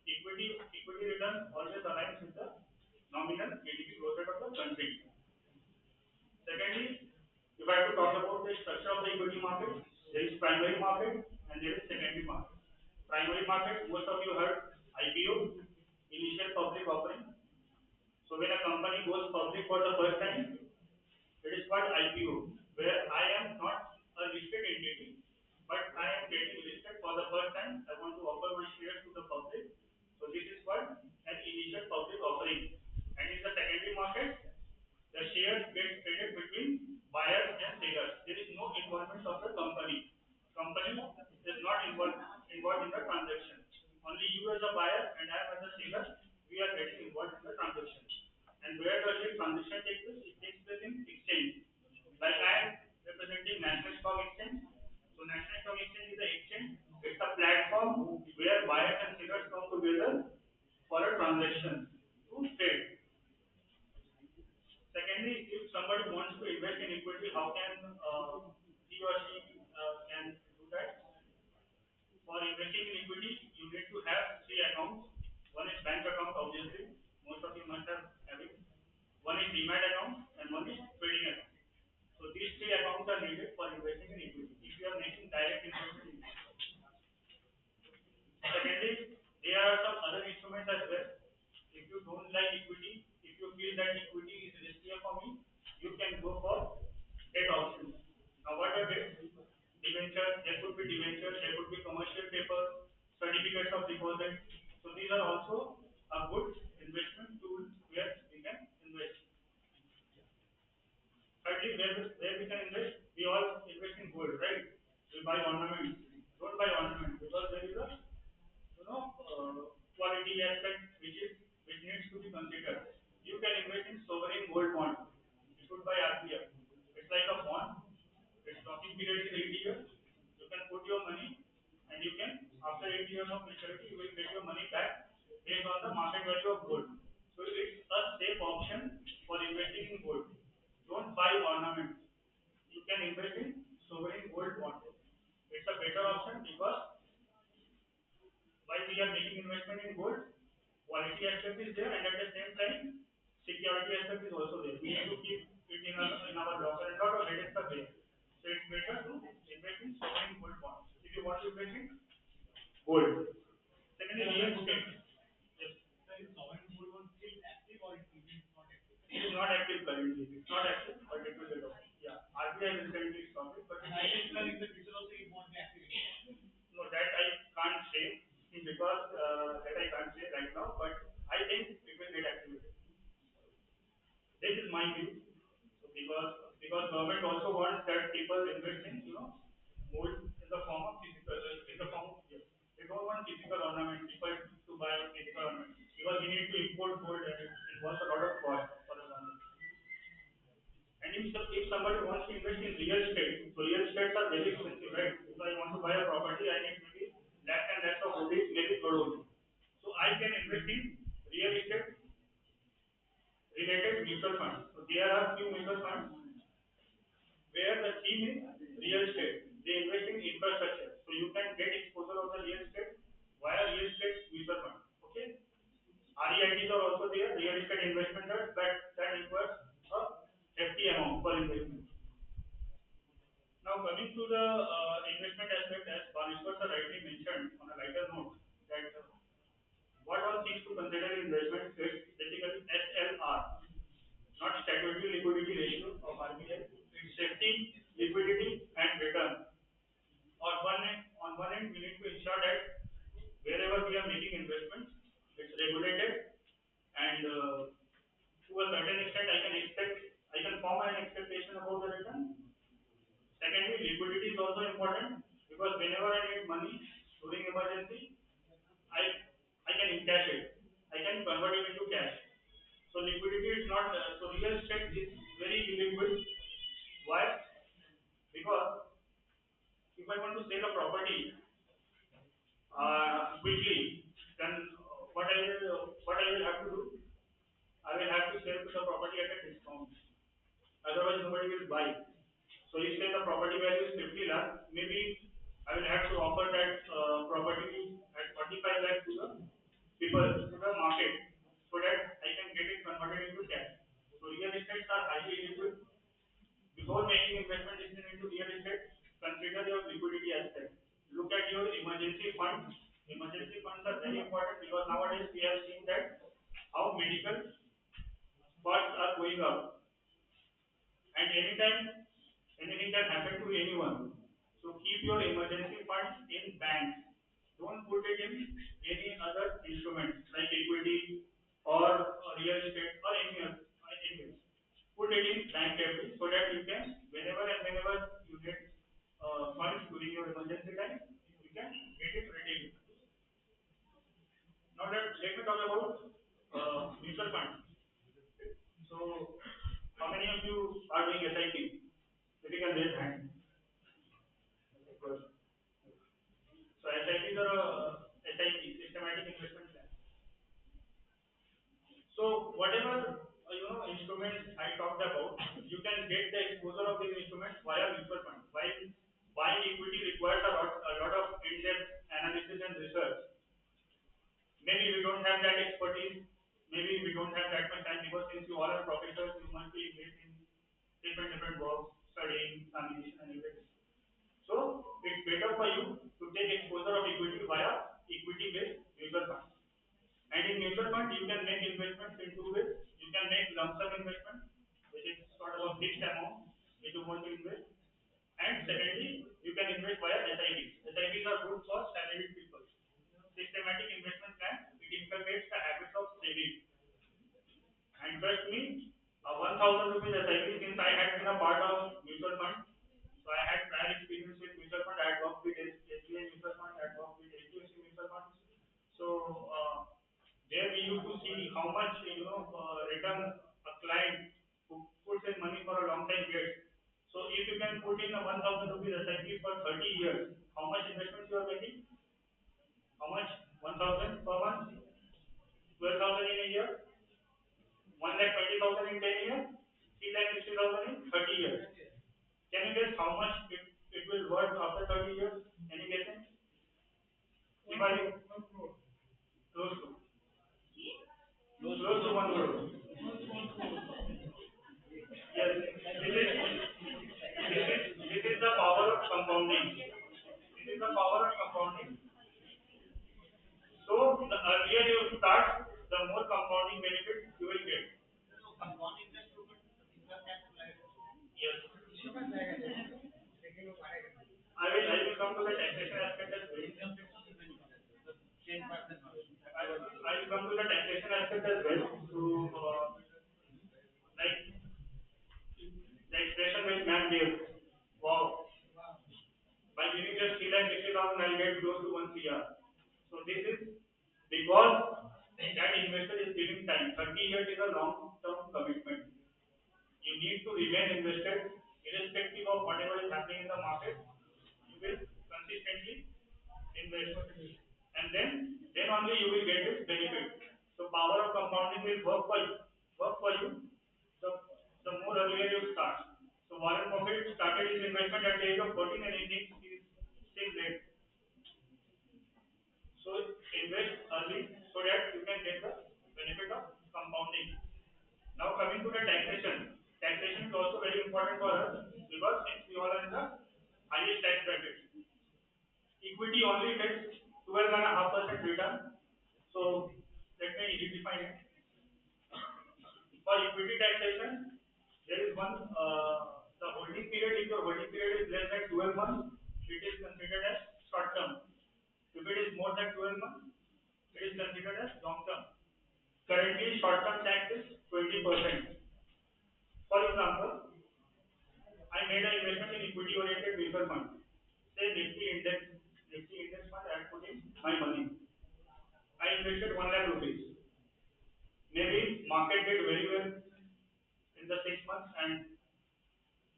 [SPEAKER 8] equity return always aligns with the nominal GDP growth rate of the country. Secondly, if I have to talk about the structure of the equity market, there is primary market and there is secondary market. Primary market, most of you heard IPO, initial public offering. So when a company goes public for the first time, it is called IPO, where I am not a listed entity, but I am getting listed for the first time. I want to offer my shares to the public. So this is called an initial public offering. And in the secondary market, the shares get traded between buyers and sellers. There is no involvement of the company. Company is not involved in the transaction. Only you as a buyer and I as a seller, we are getting involved in the transaction. And where does the transaction take place? It takes place in exchange. Like I am representing National Stock Exchange. So National Stock Exchange is the exchange. It's a platform where buyers and sellers come together for a transaction to trade. Secondly, if somebody wants to invest in equity, how can he or she can do that? For investing in equity, you need to have three accounts. One is bank account, obviously. Most of you must have having. One is demat account and one is trading account. So these three accounts are needed for investing in equity. If you are making direct investment in equity. Secondly, there are some other instruments as well. If you don't like equity, if you feel that equity is riskier for me, you can go for debt options. Now, what are debt? Debentures, there could be debentures, there could be commercial paper, certificates of deposit. So these are also a good investment tool where we can invest. Thirdly, where we can invest? We all invest in gold, right? We buy ornaments. Don't buy ornaments because there is a quality aspect which needs to be considered. You can invest in sovereign gold bond issued by RBI. It's like a bond. Its locking period is 8 years. You can put your money and you can after 8 years of maturity you will get your money back based on the market value of gold. So it's a safe option for investing in gold. Don't buy we are making investment in gold, quality aspect is there, and at the same time, security aspect is also there. We need to keep it in our locker, and lot of headaches are there. So it's better to invest in sovereign gold bonds. If you want to invest in gold. Secondly, real estate. Yes. It is not active currently. It's not active, but it will get off. Yeah. RBI will recently stop it, but it no, that I can't say because that I can't say right now, but I think it will get activated. This is my view. So because government also wants that people invest in gold in the form of physical in the form of yes. They don't want physical ornament. People to buy physical ornament because we need to import gold and it involves a lot of cost for the government. And if somebody wants to invest in real estate, so real estates are very expensive, right? If I want to buy a property, I need maybe lakhs and lakhs of rupees, maybe crore. So I can invest in real estate related mutual funds. So there are few mutual funds where the theme is real estate. They invest in infrastructure. So you can get exposure of the real estate via real estate mutual fund. Okay. REITs are also there, real estate investment that requires a hefty amount for investment. Now coming to the investment aspect, as Bhalotia sir rightly mentioned on a lighter note, that what all things to consider in investment is basically SLR, not statutory liquidity ratio of RBI. It's safety, liquidity, and return. On one end, we need to ensure that wherever we are making investments, it's regulated, and to a certain extent, I can form an expectation about the return. Secondly, liquidity is also important because whenever I need money during emergency, I can encash it. I can convert it into cash. So liquidity is not so real estate is very illiquid. Why? Because if I want to sell a property quickly, then what I will have to do? I will have to sell the property at a discount. Otherwise, nobody will buy. So if say the property value is 50 lakh, maybe I will have to offer that property at 45 lakh to the people, to the market, so that I can get it converted into cash. So real estates are highly liquid. Before making investment decision into real estate, consider your liquidity aspect. Look at your emergency funds. Emergency funds are very important because nowadays we have seen that how medical costs are going up, and anytime anything can happen to anyone. So keep your emergency funds in banks. Don't put it in any other instruments like equity or real estate or any other. Anyways, put it in bank FD so that you can whenever you need funds during your emergency time, you can get it ready. Now let me talk about mutual funds. So how many of you are doing SIP? If you can raise hand. Good. So SIPs are SIP, systematic investment plan. So whatever instruments I talked about, you can get the exposure of these instruments via mutual funds. While buying equity requires a lot of in-depth analysis and research. Maybe we don't have that expertise. Maybe we don't have that much time because since you all are professors, you must be engaged in different works, studying, examination, and everything. So it's better for you to take exposure of equity via equity-based mutual funds. And in mutual fund, you can make investments in two ways. You can make lump sum investment, which is sort of a fixed amount which you want to invest. And secondly, you can invest via SIPs. SIPs are good for salaried people. Systematic investment plan, it inculcates the habits of saving. And trust me, a 1,000 rupees SIP, since I had been a part of mutual fund, so I had prior experience with mutual fund. I had worked with SBI mutual fund, I had worked with HDFC mutual funds. So there we used to see how much return a client who puts in money for a long time gets. So if you can put in a 1,000 rupees SIP for 30 years, how much investment you are making? How much? 1,000 per month, 12,000 in a year, 1,20,000 in 10 years, 3,60,000 in 30 years. Can you guess how much it will worth after 30 years? Any guessing? If I you start, the more compounding benefit you will get. Yes. I will come to the taxation aspect as well. I will come to the taxation aspect as well. So, like the expression which man gave, wow, by giving just 3,60,000, I'll get close to 1 CR. So this is because that investor is giving time. 30 years is a long-term commitment. You need to remain invested irrespective of whatever is happening in the market. You will consistently invest, and then only you will get this benefit. So power of compounding will work for you. The the more earlier you start. So Warren Buffett started his investment at the age of 14 and he thinks he is still late. So invest early so that you can get the benefit of compounding. Now coming to the taxation. Taxation is also very important for us because since we all are in the highest tax bracket. Equity only takes 12.5% return. So let me redefine it. For equity taxation, there is one the holding period. If your holding period is less than 12 months, it is considered as short term. If it is more than 12 months, it is considered as long term. Currently, short term tax is 20%. For example, I made an investment in equity oriented mutual fund. Say Nifty index fund, I put in my money. I invested 1 lakh rupees. Maybe market did very well in the 6 months and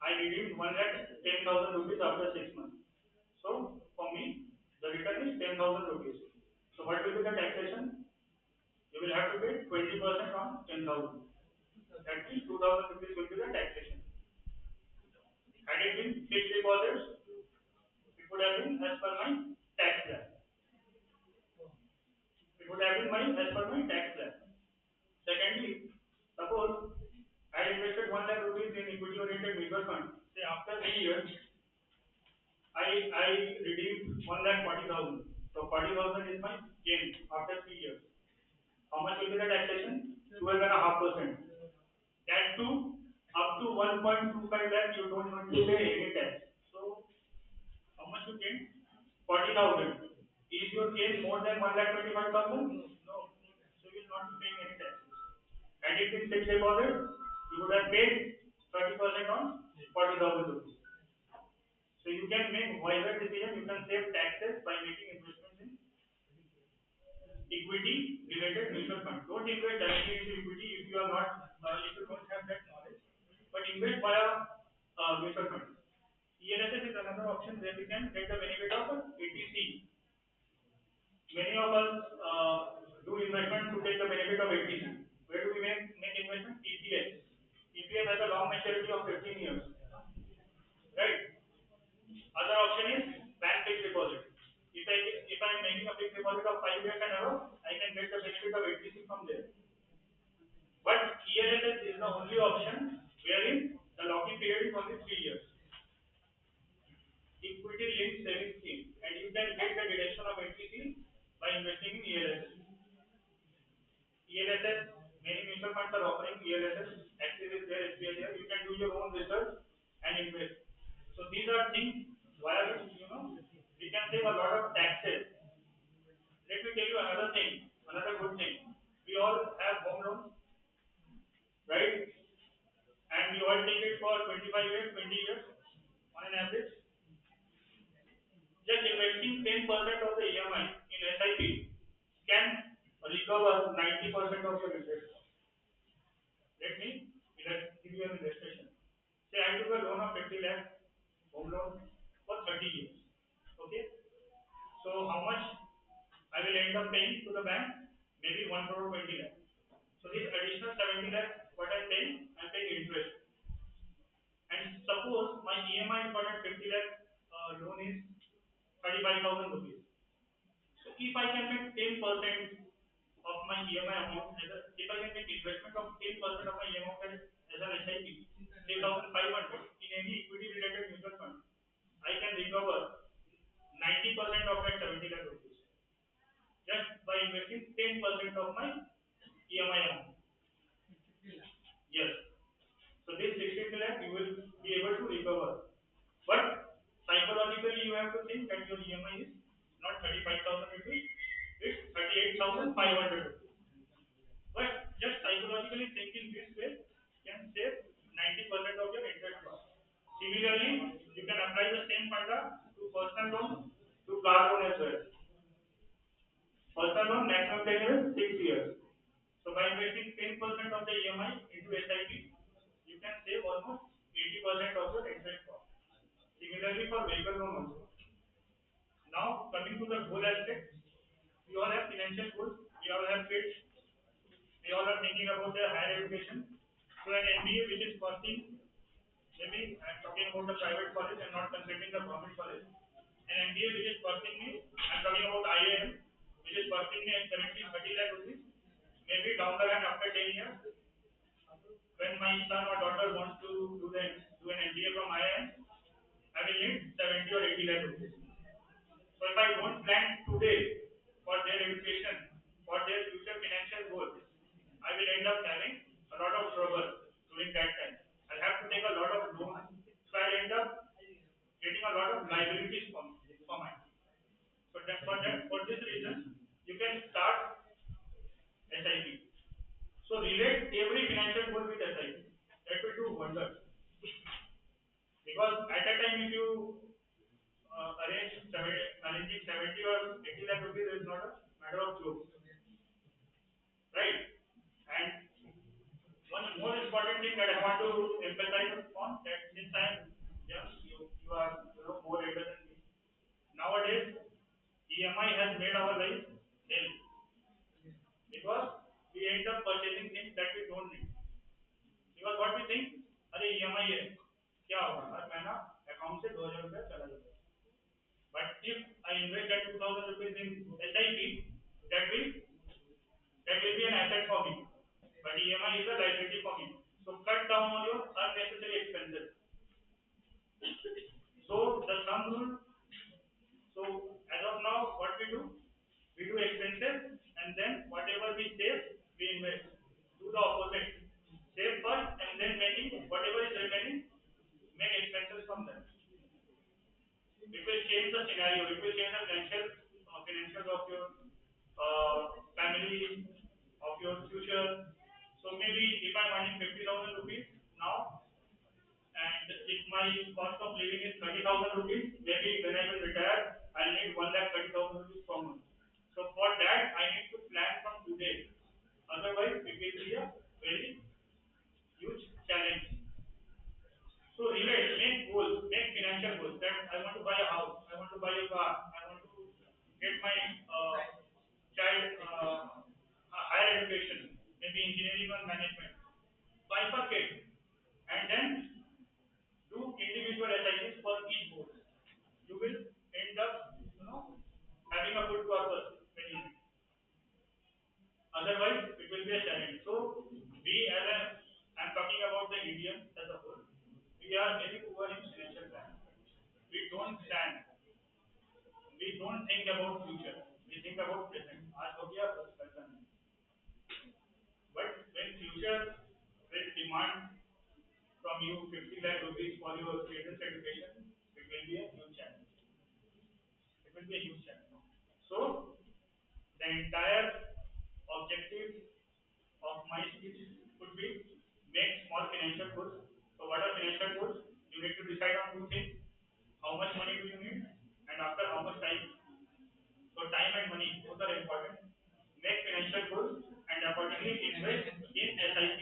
[SPEAKER 8] I redeemed 1 lakh 10,000 rupees after 6 months. So for me, the return is 10,000 rupees. So what will be the taxation? You will have to pay 20% on 10,000. That means 2,000 rupees will be the taxation. Had it been fixed deposits, it would have been as per my tax plan. It would have been as per my tax plan. Secondly, suppose I invested 1 lakh rupees in equity oriented mutual fund. Say after 3 years, I redeemed 1 lakh 40,000. So 40,000 is my gain after 3 years. How much will be the taxation? 12.5%. That too, up to 1.25 lakh, you don't need to pay any tax. So how much you gain? 40,000. Is your gain more than 1,25,000? No. So you will not be paying any taxes. Had it been fixed deposit, you would have paid 30% on 40,000 rupees. So you can make wiser decision. You can save taxes by making investments in equity related mutual fund. Don't invest directly into equity if you are not if you don't have that knowledge. But invest via mutual fund. ENSS is another option where we can get the benefit of ATC. Many of us do investment to take the benefit of ATC. Where do we make investment? EPF. EPF has a long maturity of 15 years. Right? Other option is bank fixed deposit. If I am making a fixed deposit of 5 years and above, I can get the benefit of ATC from there. But ELSS is the only option wherein the locking period is only 3 years. Equity linked savings scheme, and you can get the deduction of ATC by investing in ELSS. ELSS, many mutual funds are offering ELSS. Axis is there, SBI is there. You can do your own research and invest. So these are things where we can save a lot of taxes. Let me tell you another thing, another good thing. We all have home loans, right? And we all take it for 25 years, 20 years on an average. Just investing 10% of the EMI in SIP can recover 90% of your interest. Let's give you an illustration. Say I took a loan of 50 lakh home loan for 30 years. Okay. So how much I will end up paying to the bank? Maybe 1 crore 20 lakh. So this additional 70 lakh, what I'm paying interest. And suppose my EMI for that 50 lakh loan is 35,000 rupees. So if I can make 10% of my EMI amount, if I can make investment of 10% of my EMI as an SIP, 3,500 in any equity related mutual fund, I can recover 90% of that 70 lakh rupees just by investing 10% of my EMI amount. Yes. So this 63 lakh you will be able to recover. But psychologically you have to think that your EMI is not 35,000 rupees, it's 38,500 rupees. But just psychologically thinking this way can save 90% of your interest cost. Similarly, you can apply the same formula to personal loan, to car loan as well. Personal loan maximum tenure is 6 years. So by investing 10% of the EMI into SIP, you can save almost 80% of your interest cost. Similarly for vehicle loan also. Now coming to the goal aspect, we all have financial goals, we all have kids, we all are thinking about their higher education. So an MBA which is costing, maybe I am talking about the private college and not considering the government college. An MBA which is costing me, I am talking about IIM, which is costing me 30 lakh rupees. Maybe down the line after 10 years, when my son or daughter wants to do an MBA from IIM, I will need 70 or 80 lakh rupees. So if I don't plan today for their education, for their future financial goals, I will end up having a lot of trouble during that time. I have to take a lot of loans, so I end up getting a lot of liabilities for mine. So for this reason, you can start SIP. So relate every financial goal with SIP. That will do wonders. Because at that time, if you arranging 70 or 80 lakh rupees is not a matter of joke, right? And one more important thing that I want to emphasize on that since I'm young, you are more older than me. Nowadays, EMI has made our life hell because we end up purchasing things that we don't need. Because what we think, अरे EMI है, क्या होगा? हर महीना account से 2,000 रुपया चला जाएगा. But if I invest that 2,000 rupees in SIP, that will that will be an asset for me. But EMI is a liability for me. So cut down on your unnecessary expenses. So the sum rule. So as of now, what we do expenses, and then whatever we save, we invest. Do the opposite. Save first, and then making whatever is remaining, make expenses from them. It will change the scenario. It will change the financials of your family, of your future. So maybe if I'm earning 50,000 rupees now, and if my cost of living is 30,000 rupees, maybe when I will retire, I'll need 1,30,000 rupees per month. So for that, I need to plan from today. Otherwise, it will be a very huge challenge. So relate, make goals, make financial goals. That I want to buy a house, I want to buy a car, I want to get my child a higher education, maybe engineering or management. Bifurcate, and then do individual SIPs for each goal. You will end up, having a good purpose when you do. Otherwise, it will be a challenge. So, we as a, I'm talking about the Indians as a whole, we are very poor in financial planning. We don't plan. We don't think about future. We think about present. आज हो गया बस कल का नहीं. But when future will demand from you 50 lakh rupees for your children's education, it will be a huge challenge. It will be a huge challenge. So, the entire objective of my speech could be make small financial goals. So, what are financial goals? You need to decide on two things: how much money do you need, and after how much time. So, time and money both are important. Make financial goals and accordingly invest in SIP.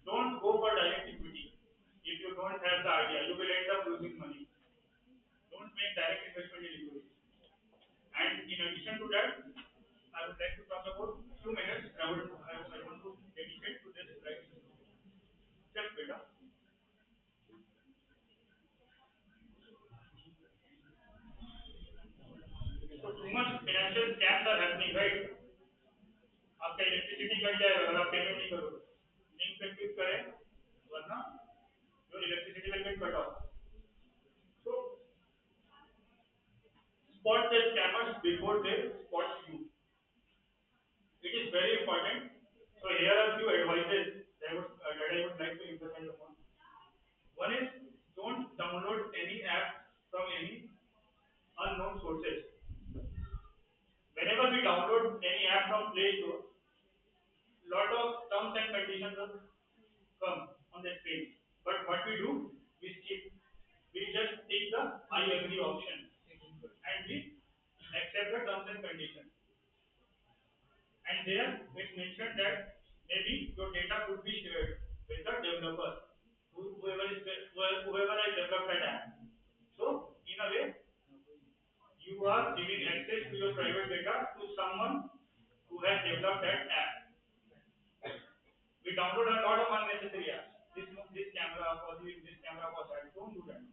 [SPEAKER 8] Don't go for direct equity. If you don't have the idea, you will end up losing money. Don't make direct investment in equity. And in addition to that, I would like to talk about 2 minutes. I want to dedicate to this right. Just better. So too much financial scams are happening, right? आपका electricity cut जाएगा अगर आप payment नहीं करोगे. Link पे click करें, वरना your electricity will get cut off. So spot the scammers before they spot you. very important. So here are few advices that I would like to emphasize upon. One is don't download any app from any unknown sources. Whenever we download any app from Play Store, lot of terms and conditions will come on the screen. But what we do, we skip. We just take the I agree option and we accept the terms and conditions. And there it's mentioned that maybe your data could be shared with the developer, whoever has developed that app. So in a way, you are giving access to your private data to someone who has developed that app. We download a lot of unnecessary apps. This camera for this camera for that. Don't do that.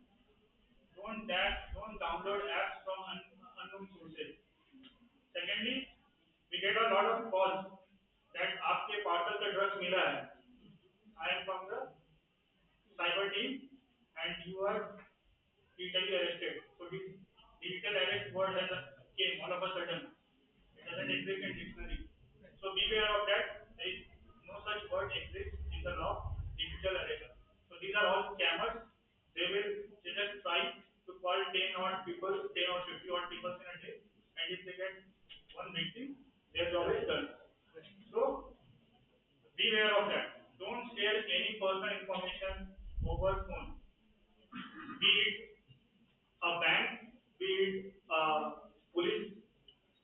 [SPEAKER 8] Don't download apps from unknown sources. Secondly, we get a lot of calls that आपके parcel से drugs मिला है. I am from the cyber team and you are digitally arrested. So this digital arrest word has came all of a sudden. It doesn't exist in dictionary. So beware of that. There is no such word exists in the law. Digital arrest. So these are all scammers. They just try to call 10 odd people, 10 or 50 odd people in a day, and if they get one victim, their job is done. So beware of that. Don't share any personal information over phone. Be it a bank, be it police.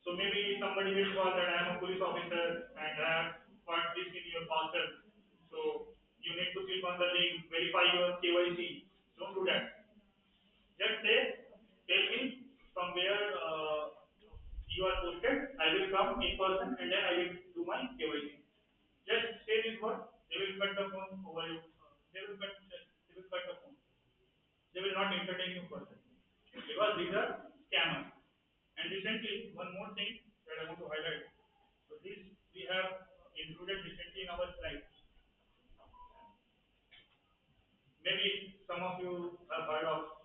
[SPEAKER 8] So maybe somebody will call that I am a police officer and I have got this in your parcel. So you need to click on the link, verify your KYC. Don't do that. Just say, tell me from where you are posted. I will come in person and then I will do my KYC. Just say this word. They will cut the phone over you. They will cut the phone. They will not entertain you further because these are scammers. And recently, one more thing that I want to highlight. So this we have included recently in our slide. Maybe some of you have heard of.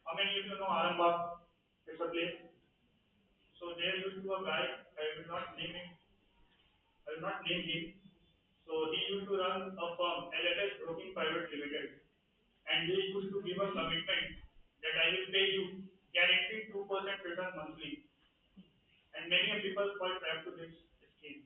[SPEAKER 8] How many of you know Arambagh? It's a place. So there used to be a guy. I will not name him. So he used to run a firm, LLS Broking Private Limited, and they used to give a commitment that I will pay you guaranteed 2% return monthly. And many people fall trap to this scheme.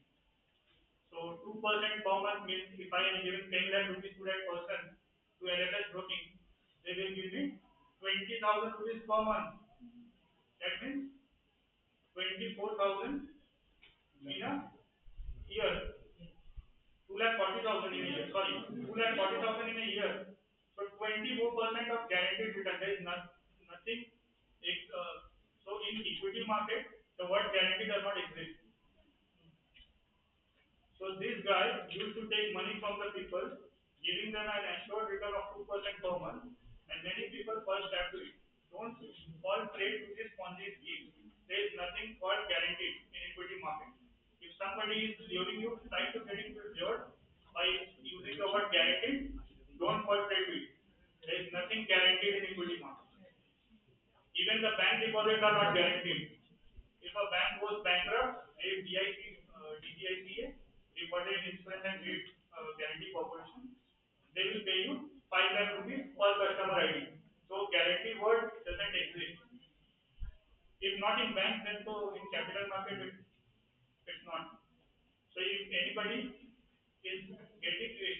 [SPEAKER 8] So 2% per month means if I am giving 10 lakh rupees to that person to LFS broking, they will give me 20,000 rupees per month. That means 24,000 in a year. 2,40,000 in a year. Sorry, 2,40,000 in a year. So 24% of guaranteed return. There is nothing. So in equity market, the word guarantee does not exist. So this guy used to take money from the people, giving them an assured return of 2% per month, and many people first have to it. Don't fall prey to this Ponzi scheme. There is nothing called guaranteed in equity market. If somebody is luring you, try to get into lured by using the word guaranteed, don't fall prey to it. There is nothing guaranteed in equity market. Even the bank deposits are not guaranteed. If a bank goes bankrupt, a DGICA, Deposit Insurance and Trade Guarantee Corporation, they will pay you 5 lakh rupees per customer ID. So guarantee word doesn't exist. If not in bank, then so in capital market it's not. So if anybody is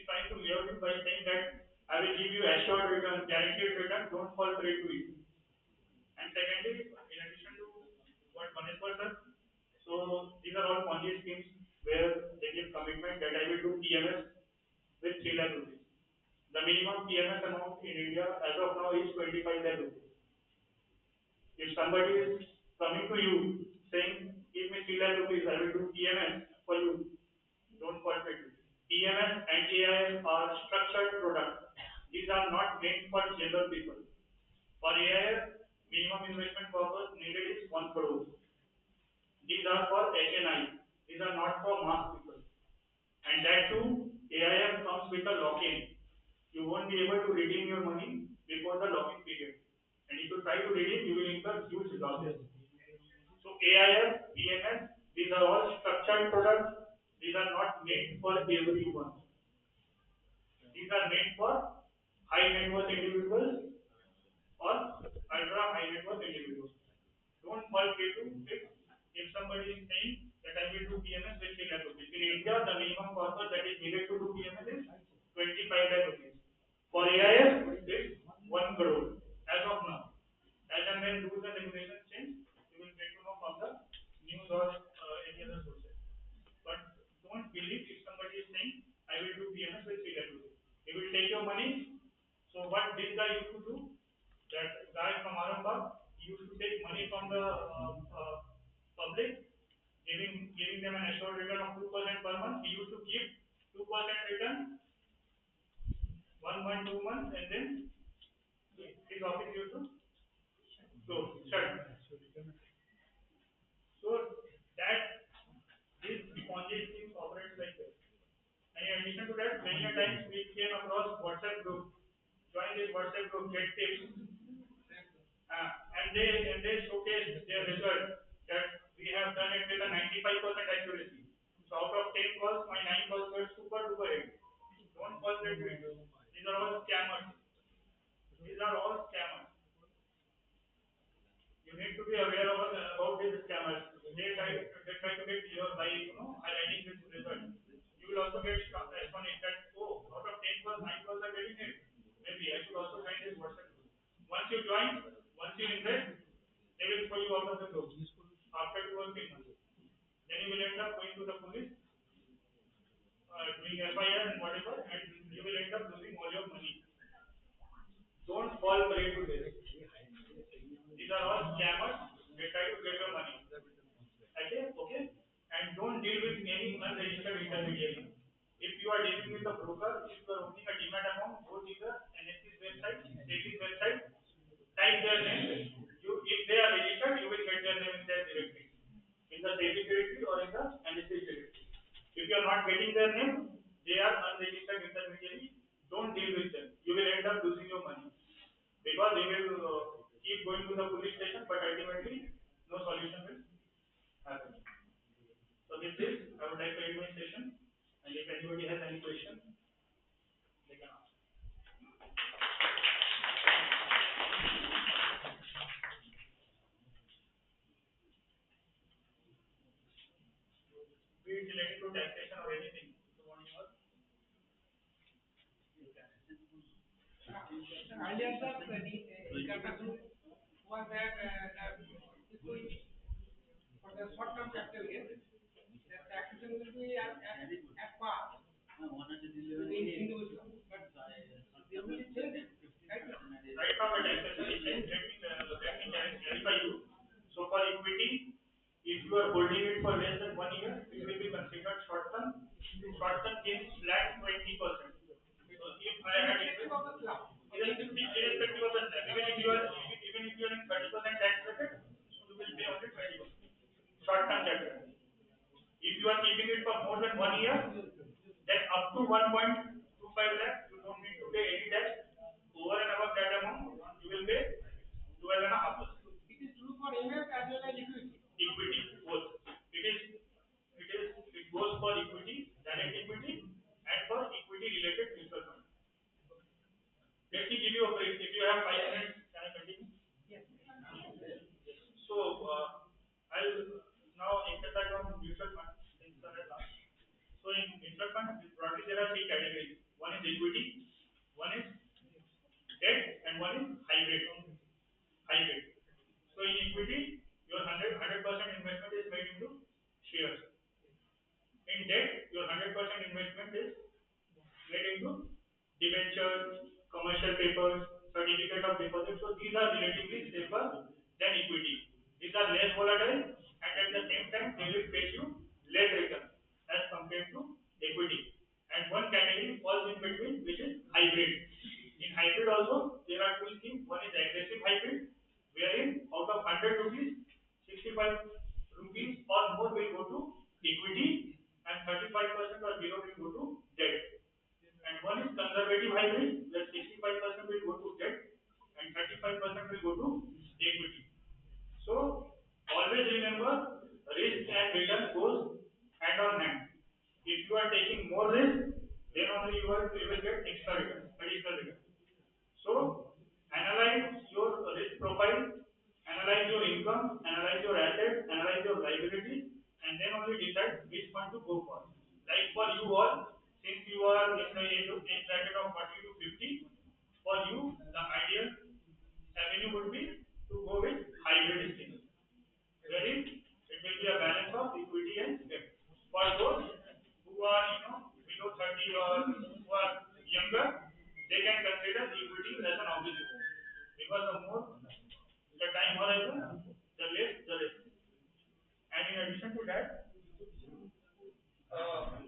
[SPEAKER 8] trying to lure you by saying that I will give you assured return, guaranteed return, don't fall prey to it. And secondly, in addition to what Manesh said, so these are all Ponzi schemes where they give commitment that I will do PMS with 3 lakh rupees. The minimum PMS amount in India as of now is 25 lakh rupees. If somebody is coming to you saying, give me 3 lakh rupees, I will do PMS for you, don't fall for it. PMS and AIF are structured products. These are not meant for general people. For AIF, minimum investment purpose needed is 1 crore. These are for HNI. These are not for mass people. And that too, AIF comes with a lock-in. You won't be able to redeem your money before the lock-in period. And if you try to redeem, you will incur huge losses. So AIF, PMS, these are all structured products. These are not made for everyone. These are made for high net worth individuals or ultra high net worth individuals. Don't fall prey to it. If somebody is saying that I will do PMS with 3 lakh rupees, in India the minimum purpose that is needed to do PMS is 25 lakh rupees. For AIF, it's 1 crore as of now. As and when rules and regulations change, you will get to know from the news or any other sources. But don't believe if somebody is saying I will do PMS with 3 lakh rupees. He will take your money. So what this guy used to do, that guy from Arambagh used to take money from the public, giving them an assured return of 2% per month. He used to give 2% return 1 month, 2 months, and then his office used to close, shut. So that this Ponzi scheme operates like this. And in addition to that, many a times we came across WhatsApp group. Join this WhatsApp group, get tips. And they showcase their result that we have done it with a 95% accuracy. So out of 10 calls, my 9 calls were super duper hit. Don't fall into it. These are all scammers. These are all scammers. You need to be aware of about these scammers. They try to get your by highlighting this result. You will also get astonished that out of 10 calls, 9 calls are getting hit. Maybe I should also join this WhatsApp group. Once you join, once you invest, they will throw you out of the group after 2 or 3 months. Then you will end up going to the police, doing FIR and whatever, and you will end up losing all your money. Don't fall prey to this. These are all scammers. They try to get your money. Okay? And don't deal with any unregistered intermediary. If you are dealing with a broker, if you are opening a demat account, go to the NSE's website, SEBI's website, type their name. If they are registered, you will get their name in there directly. In the SEBI directory or in the NSE directory. If you are not getting their name, they are unregistered intermediary. Don't deal with them. You will end up losing your money. Because they will keep going to the police station, but ultimately, no solution will happen. So with this, I would like to end my session. And if anybody has any question, they can ask. Be it related to taxation or anything. So what you ask?
[SPEAKER 6] Earlier, the income was that equity for the short-term capital gain. The taxation will be at par with the individual. But they will change it. Right now.
[SPEAKER 8] Right now, the taxation is changed. Let me clarify you. So for equity, if you are holding it for less than 1 year, it will be considered short term. Short term gains flat 20%. So if I had
[SPEAKER 6] Irrespective of the slab.
[SPEAKER 8] irrespective of the slab, even if you are in 30% tax bracket, you will pay only 20%. Short term capital. If you are keeping it for more than 1 year, then up to 1.25 lakh, you don't need to pay any tax. Over and above that amount, you will pay 12.5%.
[SPEAKER 6] It is true for MF as well as equity.
[SPEAKER 8] Equity, both. It goes for equity, direct equity, and for equity related mutual fund. Let me give you a brief. If you have 5 minutes, can I continue?
[SPEAKER 6] Yes.
[SPEAKER 8] So, I'll now emphasize on mutual fund. So, in mutual fund, broadly there are 3 categories. One is equity, one is debt, and one is hybrid. So, in equity, your 100% investment is made into shares. In debt, your 100% investment is made into debentures, commercial papers, certificate of deposit. So these are relatively safer than equity. These are less volatile and at the same time they will pay you less return as compared to equity. And one category falls in between, which is hybrid. In hybrid also there are 2 schemes. One is aggressive hybrid, wherein out of 100 rupees, 65 rupees or more will go to equity and 35% or zero will go to debt. And one is conservative hybrid, where 65% will go to debt and 35% will go to equity. So always remember, risk and return goes hand on hand. are taking more risk, then only you will get extra return, additional return. So analyze your risk profile, analyze your income, analyze your assets, analyze your liability, and then only decide which fund to go for. Like for you all, since you are in the age bracket of 40 to 50, for you the ideal avenue would be to go with hybrid scheme, wherein it will be a balance of equity and debt. For those who are below 30 or who are younger, they can consider equity as an obligation because the more the time horizon, the less the risk. And in addition to that,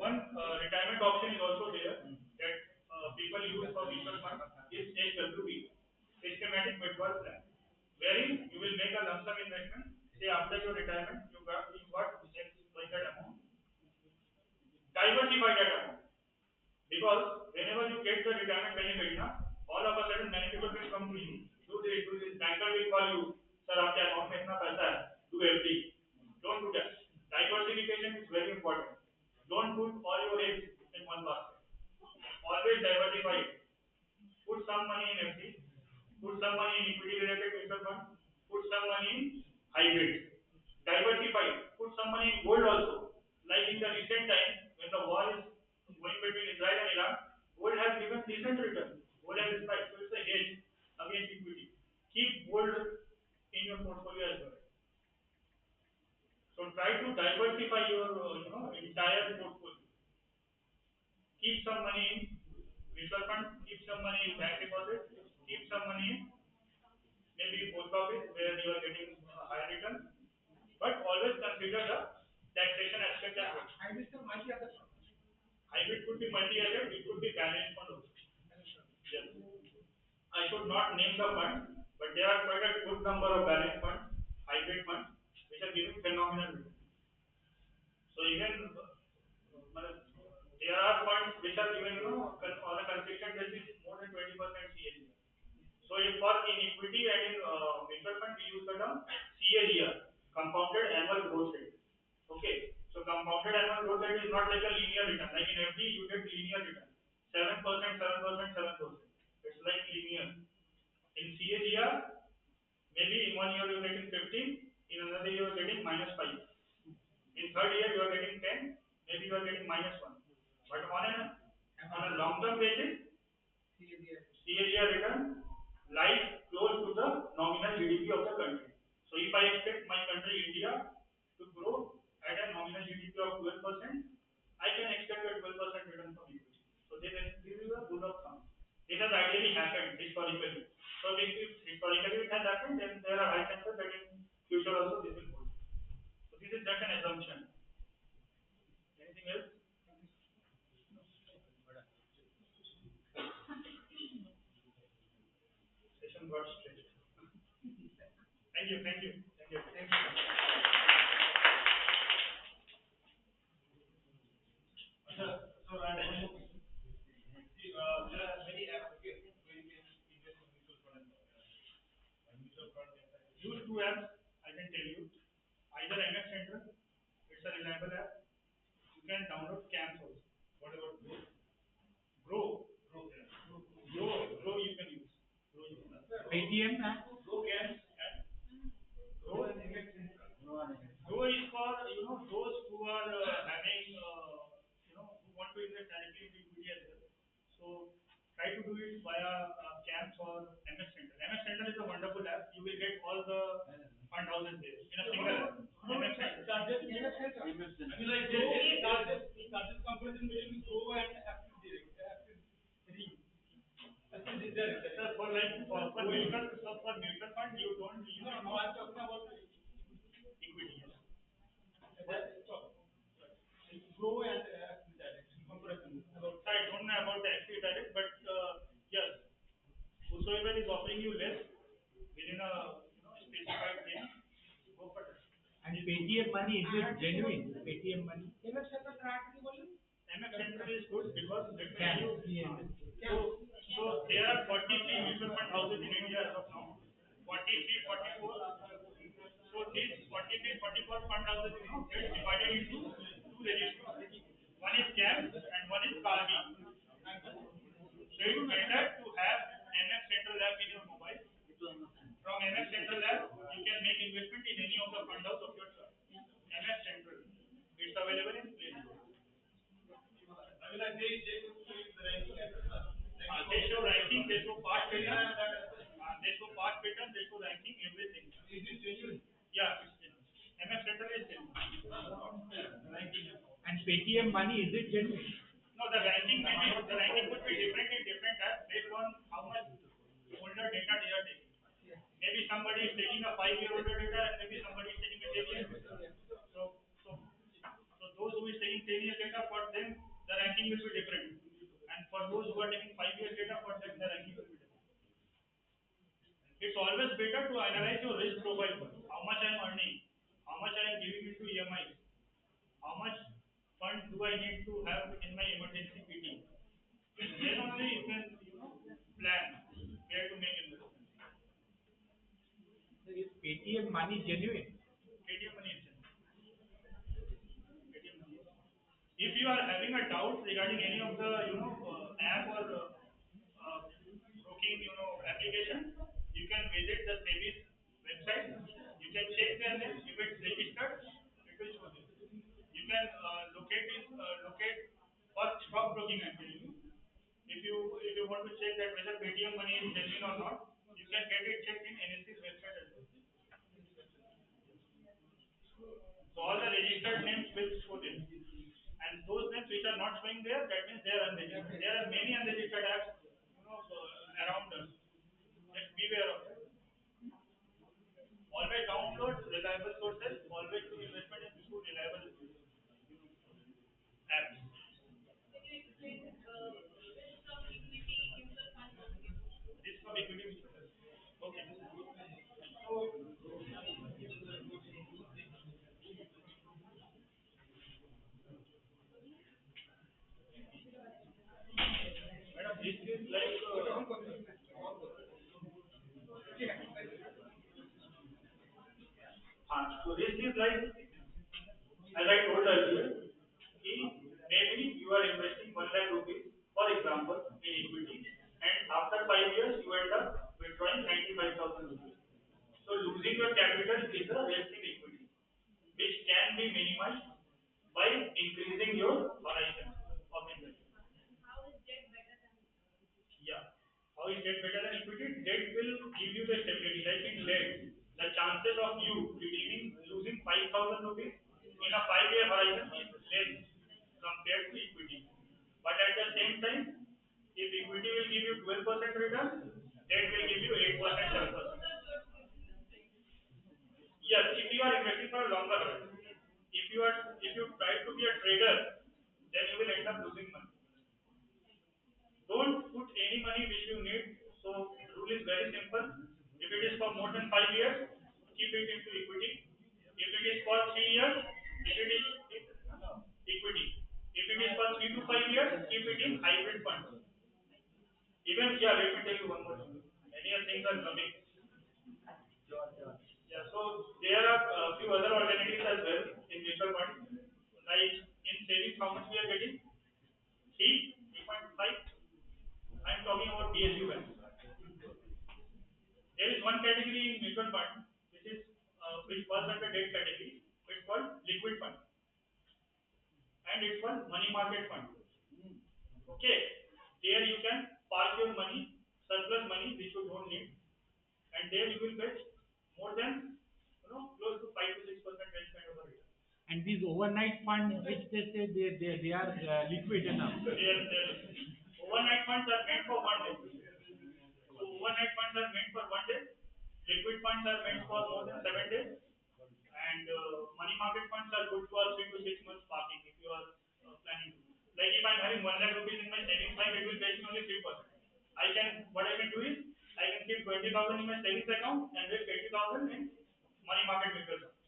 [SPEAKER 8] one retirement option is also there that people use for mutual fund is SWP, systematic withdrawal plan, wherein you will make a lump sum investment. Say after your retirement, you got X like that amount, diversify that amount. Because whenever you get the retirement benefit, all of a sudden many people will come to you. Do this. Banker will call you, sir, आपके account में इतना पैसा है, do FD. Don't do that. Diversification is very important. Don't put all your eggs in one basket. Always diversify it. Put some money in FD, put some money in equity related mutual fund, put some money in hybrid. Diversify. Put some money in gold also. Like in the recent time when the war is going between Israel and Iran, gold has given decent return. Gold has spiked, so it's a hedge against equity. Keep gold in your portfolio as well. So try to diversify your entire portfolio. Keep some money in mutual fund, keep some money in bank deposit, keep some money in maybe post office where you are getting higher return. But always consider the taxation aspect as well. Hybrid could be multi-asset, it could be balanced fund also. Yes. I should not name the fund, but there are quite a good number of balanced funds, hybrid funds, which are giving phenomenal return. So even there are funds which are given on a consistent basis more than 20% CAGR. So if for in equity and in mutual fund we use the term CAGR, compounded annual growth rate. Okay, so compounded annual growth rate is not like a linear return. Like in FD you get linear return, 7%, 7%, 7%. It's like linear. In CAGR, maybe in 1 year you are getting 15, in another year you are getting -5. In third year you are getting 10, maybe you are getting -1. But on a long term basis, CAGR return lies close to the nominal GDP of the country. So if I expect my country India to grow at a nominal GDP of 12%, I can expect a 12% return from equity. So this is a rule of thumb. This has ideally happened historically. So if historically it has happened, then there are high chances that in future also this will hold. So this is just an assumption. Anything else? Session got stretched. Thank you. So I want to see, there are many apps where you can invest in mutual fund. Use two apps, I can tell you. Either MX Center, it's a reliable app. You can download camps also. What about Grow? Grow you can use.
[SPEAKER 1] Paytm app.
[SPEAKER 8] Grow camps and Grow and MX Center. Grow is for those who are having who want to invest directly in equity as well. So try to do it via camps or MX Center. MX Center is a wonderful app. You will get all the fund houses there in a single app. MX Center. I mean like charges comparison between Grow and Active Direct. For mutual fund you don't use. No, I'm talking about equity. Grow and Active Direct. I don't know about the Active Direct, but yes, whosoever is offering you less within a specified range, go for that.
[SPEAKER 1] And Paytm money, is it genuine? Paytm money?
[SPEAKER 8] MX Center is good because let me
[SPEAKER 1] Can.
[SPEAKER 8] tell you. So there are 43 mutual fund houses in India as of now. 43, 44. So these 43, 44 fund houses get divided into two registries. One is CAMS it's better to have MF Central app in your mobile. From MF Central app, you can make investment in any of the fund house of your choice. MF Central. It's available in Play Store. They show ranking, they show past pattern, they show past pattern, they show ranking, everything. Yeah, it's genuine. MF Central is genuine.
[SPEAKER 1] And Paytm money, is it genuine?
[SPEAKER 8] No, the ranking would be different in different apps based on how much older data they are taking. Maybe somebody is taking a 5-year older data and maybe somebody is taking a 10-year data. So those who is taking 10-year data, for them the ranking will be different. And for those who are taking 5-year data, for them the ranking will be different. It's always better to analyze your risk profile first. How much I am earning, how much I am giving into EMIs, how much fund do I need to have in my emergency PT. And then only you can, plan where to make investment.
[SPEAKER 1] So is Paytm money genuine?
[SPEAKER 8] ATM money is genuine. ATM money is genuine. If you are having a doubt regarding any of the app or broking application, you can visit the SEBI's website. You can check their name. If it's registered, it will show you. You can locate for stock broking actually. If you want to check that whether Paytm money is genuine or not, you can get it checked in NSE's website as well. So all the registered names will show them. And those names which are not showing there, that means they are unregistered. There are many unregistered apps, around us. Just beware of them. Always download reliable sources. Always do investment in through reliable apps. Risk of equity mutual fund. Okay. Madam, this is like so this is like, as I told earlier, maybe you are investing 1 lakh rupees, for example, in equity, and after 5 years you end up withdrawing 95,000 rupees. So losing your capital is a risk in equity, which can be minimized by increasing your horizon of investment. Yeah. How is debt better than equity? Debt will give you the stability. Like in debt, the chances of you losing 5,000 rupees in a 5-year horizon is less compared to equity. But at the same time, if equity will give you 12% return, debt will give you 8%, 7%. Yes, if you are investing for a longer horizon. If you try to be a trader, then you will end up losing money. Don't put any money which you need. So rule is very simple. If it is for more than 5 years, keep it into equity. If it is for 3 years, if it is equity. If it is for 3 to 5 years, keep it in hybrid funds. Even let me tell you one more thing. Many things are coming. Yeah, so there are a few other alternatives as well in mutual funds. Like in savings, how much we are getting? 3.5. I'm talking about PSU banks. There is one category in mutual fund which falls under debt category. It's called liquid fund, and it's called money market fund. Okay, there you can park your money, surplus money which you don't need, and there you will get more than close to 5 to 6% range kind of a return.
[SPEAKER 1] And these overnight funds, which they say they are liquid enough.
[SPEAKER 8] Overnight funds are meant for 1 day. So overnight funds are meant for 1 day. Liquid funds are meant for more than 7 days. And money market funds are good for 3 to 6 months parking if you are planning to. Like if I'm having 1 lakh rupees in my savings bank, it will pay me only 3%. What I can do is I can keep 20,000 in my savings account and with 20,000 in money market mutual fund.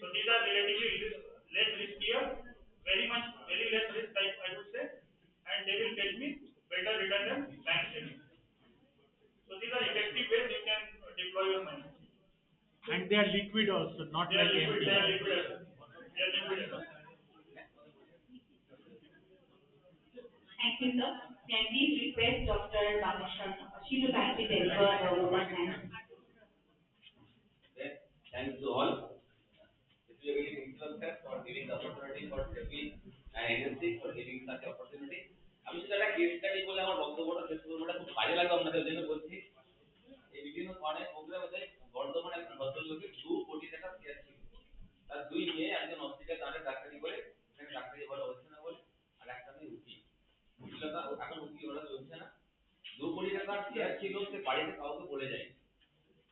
[SPEAKER 8] So these are relatively less riskier, very less risk I would say, and they will get me better return than bank savings. So these are effective ways you can deploy your money.
[SPEAKER 1] And they are liquid also, not
[SPEAKER 8] They are
[SPEAKER 1] like
[SPEAKER 8] liquid.
[SPEAKER 1] empty.
[SPEAKER 8] They are liquid. They are liquid.
[SPEAKER 3] Thank you, sir. can please request Dr. She to kindly deliver the open hand.
[SPEAKER 7] Okay. Thanks to all. Particularly principal sir for giving the opportunity for SEBI and NSE for giving such opportunity. আমি শুধু একটা case study বলে আমার বক্তব্যটা শেষ করবো, এটা খুব কাজে লাগবে আপনাদের জন্য বলছি। এই বিভিন্ন ধরনের প্রোগ্রামে বর্ধমানে একজন ভদ্রলোকের 2 কোটি টাকা শেয়ার ছিল। তার 2 মেয়ে, একজন অস্ট্রেলিয়া তাদের ডাক্তারি করে, এখানে ডাক্তারি ভালো হচ্ছে না বলে, আর একটা মেয়ে উকিল। উকিলতা এখন উকিল ওরা চলছে না। 2 কোটি টাকার শেয়ার ছিল, সে বাড়িতে কাউকে বলে যায়।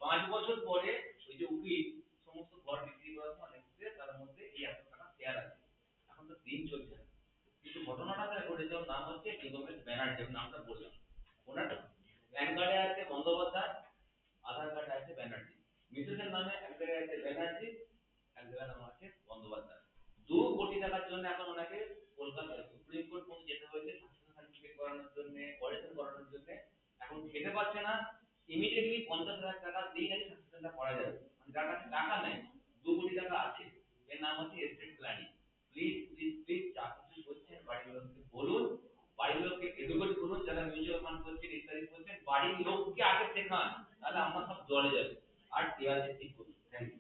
[SPEAKER 7] 5 বছর পরে ওই যে উকিল সমস্ত ঘর বিক্রি করার সময় দেখছে তার মধ্যে এই 100 টাকা শেয়ার আছে। এখন তো দিন চলছে না, কিন্তু ঘটনাটা তার ঘটেছে। ওর নাম হচ্ছে নিগমেশ ব্যানার্জি, নামটা বললাম। ওনার প্যান কার্ডে আছে বন্দ্যোপাধ্যায়, আধার কার্ডে আছে ব্যানার্জি। মিসেসের নামে এক জায়গায় আছে ব্যানার্জি, এক জায়গায় নাম আছে বন্দ্যোপাধ্যায়। 2 কোটি টাকার জন্য এখন ওনাকে কলকাতা সুপ্রিম কোর্ট পর্যন্ত যেতে হয়েছে সার্টিফিকেট করানোর জন্য, অডিশন করানোর জন্য। এখন খেতে পারছে না, ইমিডিয়েটলি 50,000 টাকা দিয়ে গেলে সাকসেশনটা করা যাবে। মানে যার কাছে টাকা নেই, 2 কোটি টাকা আছে, এর নাম হচ্ছে estate planning. Please please please যা কিছু করছেন বাড়ির লোককে বলুন, বাড়ির লোককে এডুকেট করুন, যারা মিউচুয়াল ফান্ড করছেন ইত্যাদি করছেন, বাড়ির লোককে আগে শেখান, তাহলে আমরা সব জলে যাবে। আর দেওয়ালে ঠিক করুন। Thank you.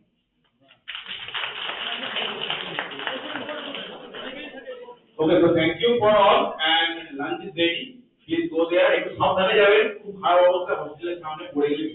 [SPEAKER 4] Okay, so thank you for all, and lunch is ready. Please go there. একটু সাবধানে যাবেন, খুব খারাপ অবস্থা, হসপিটালের সামনে পড়ে গেলে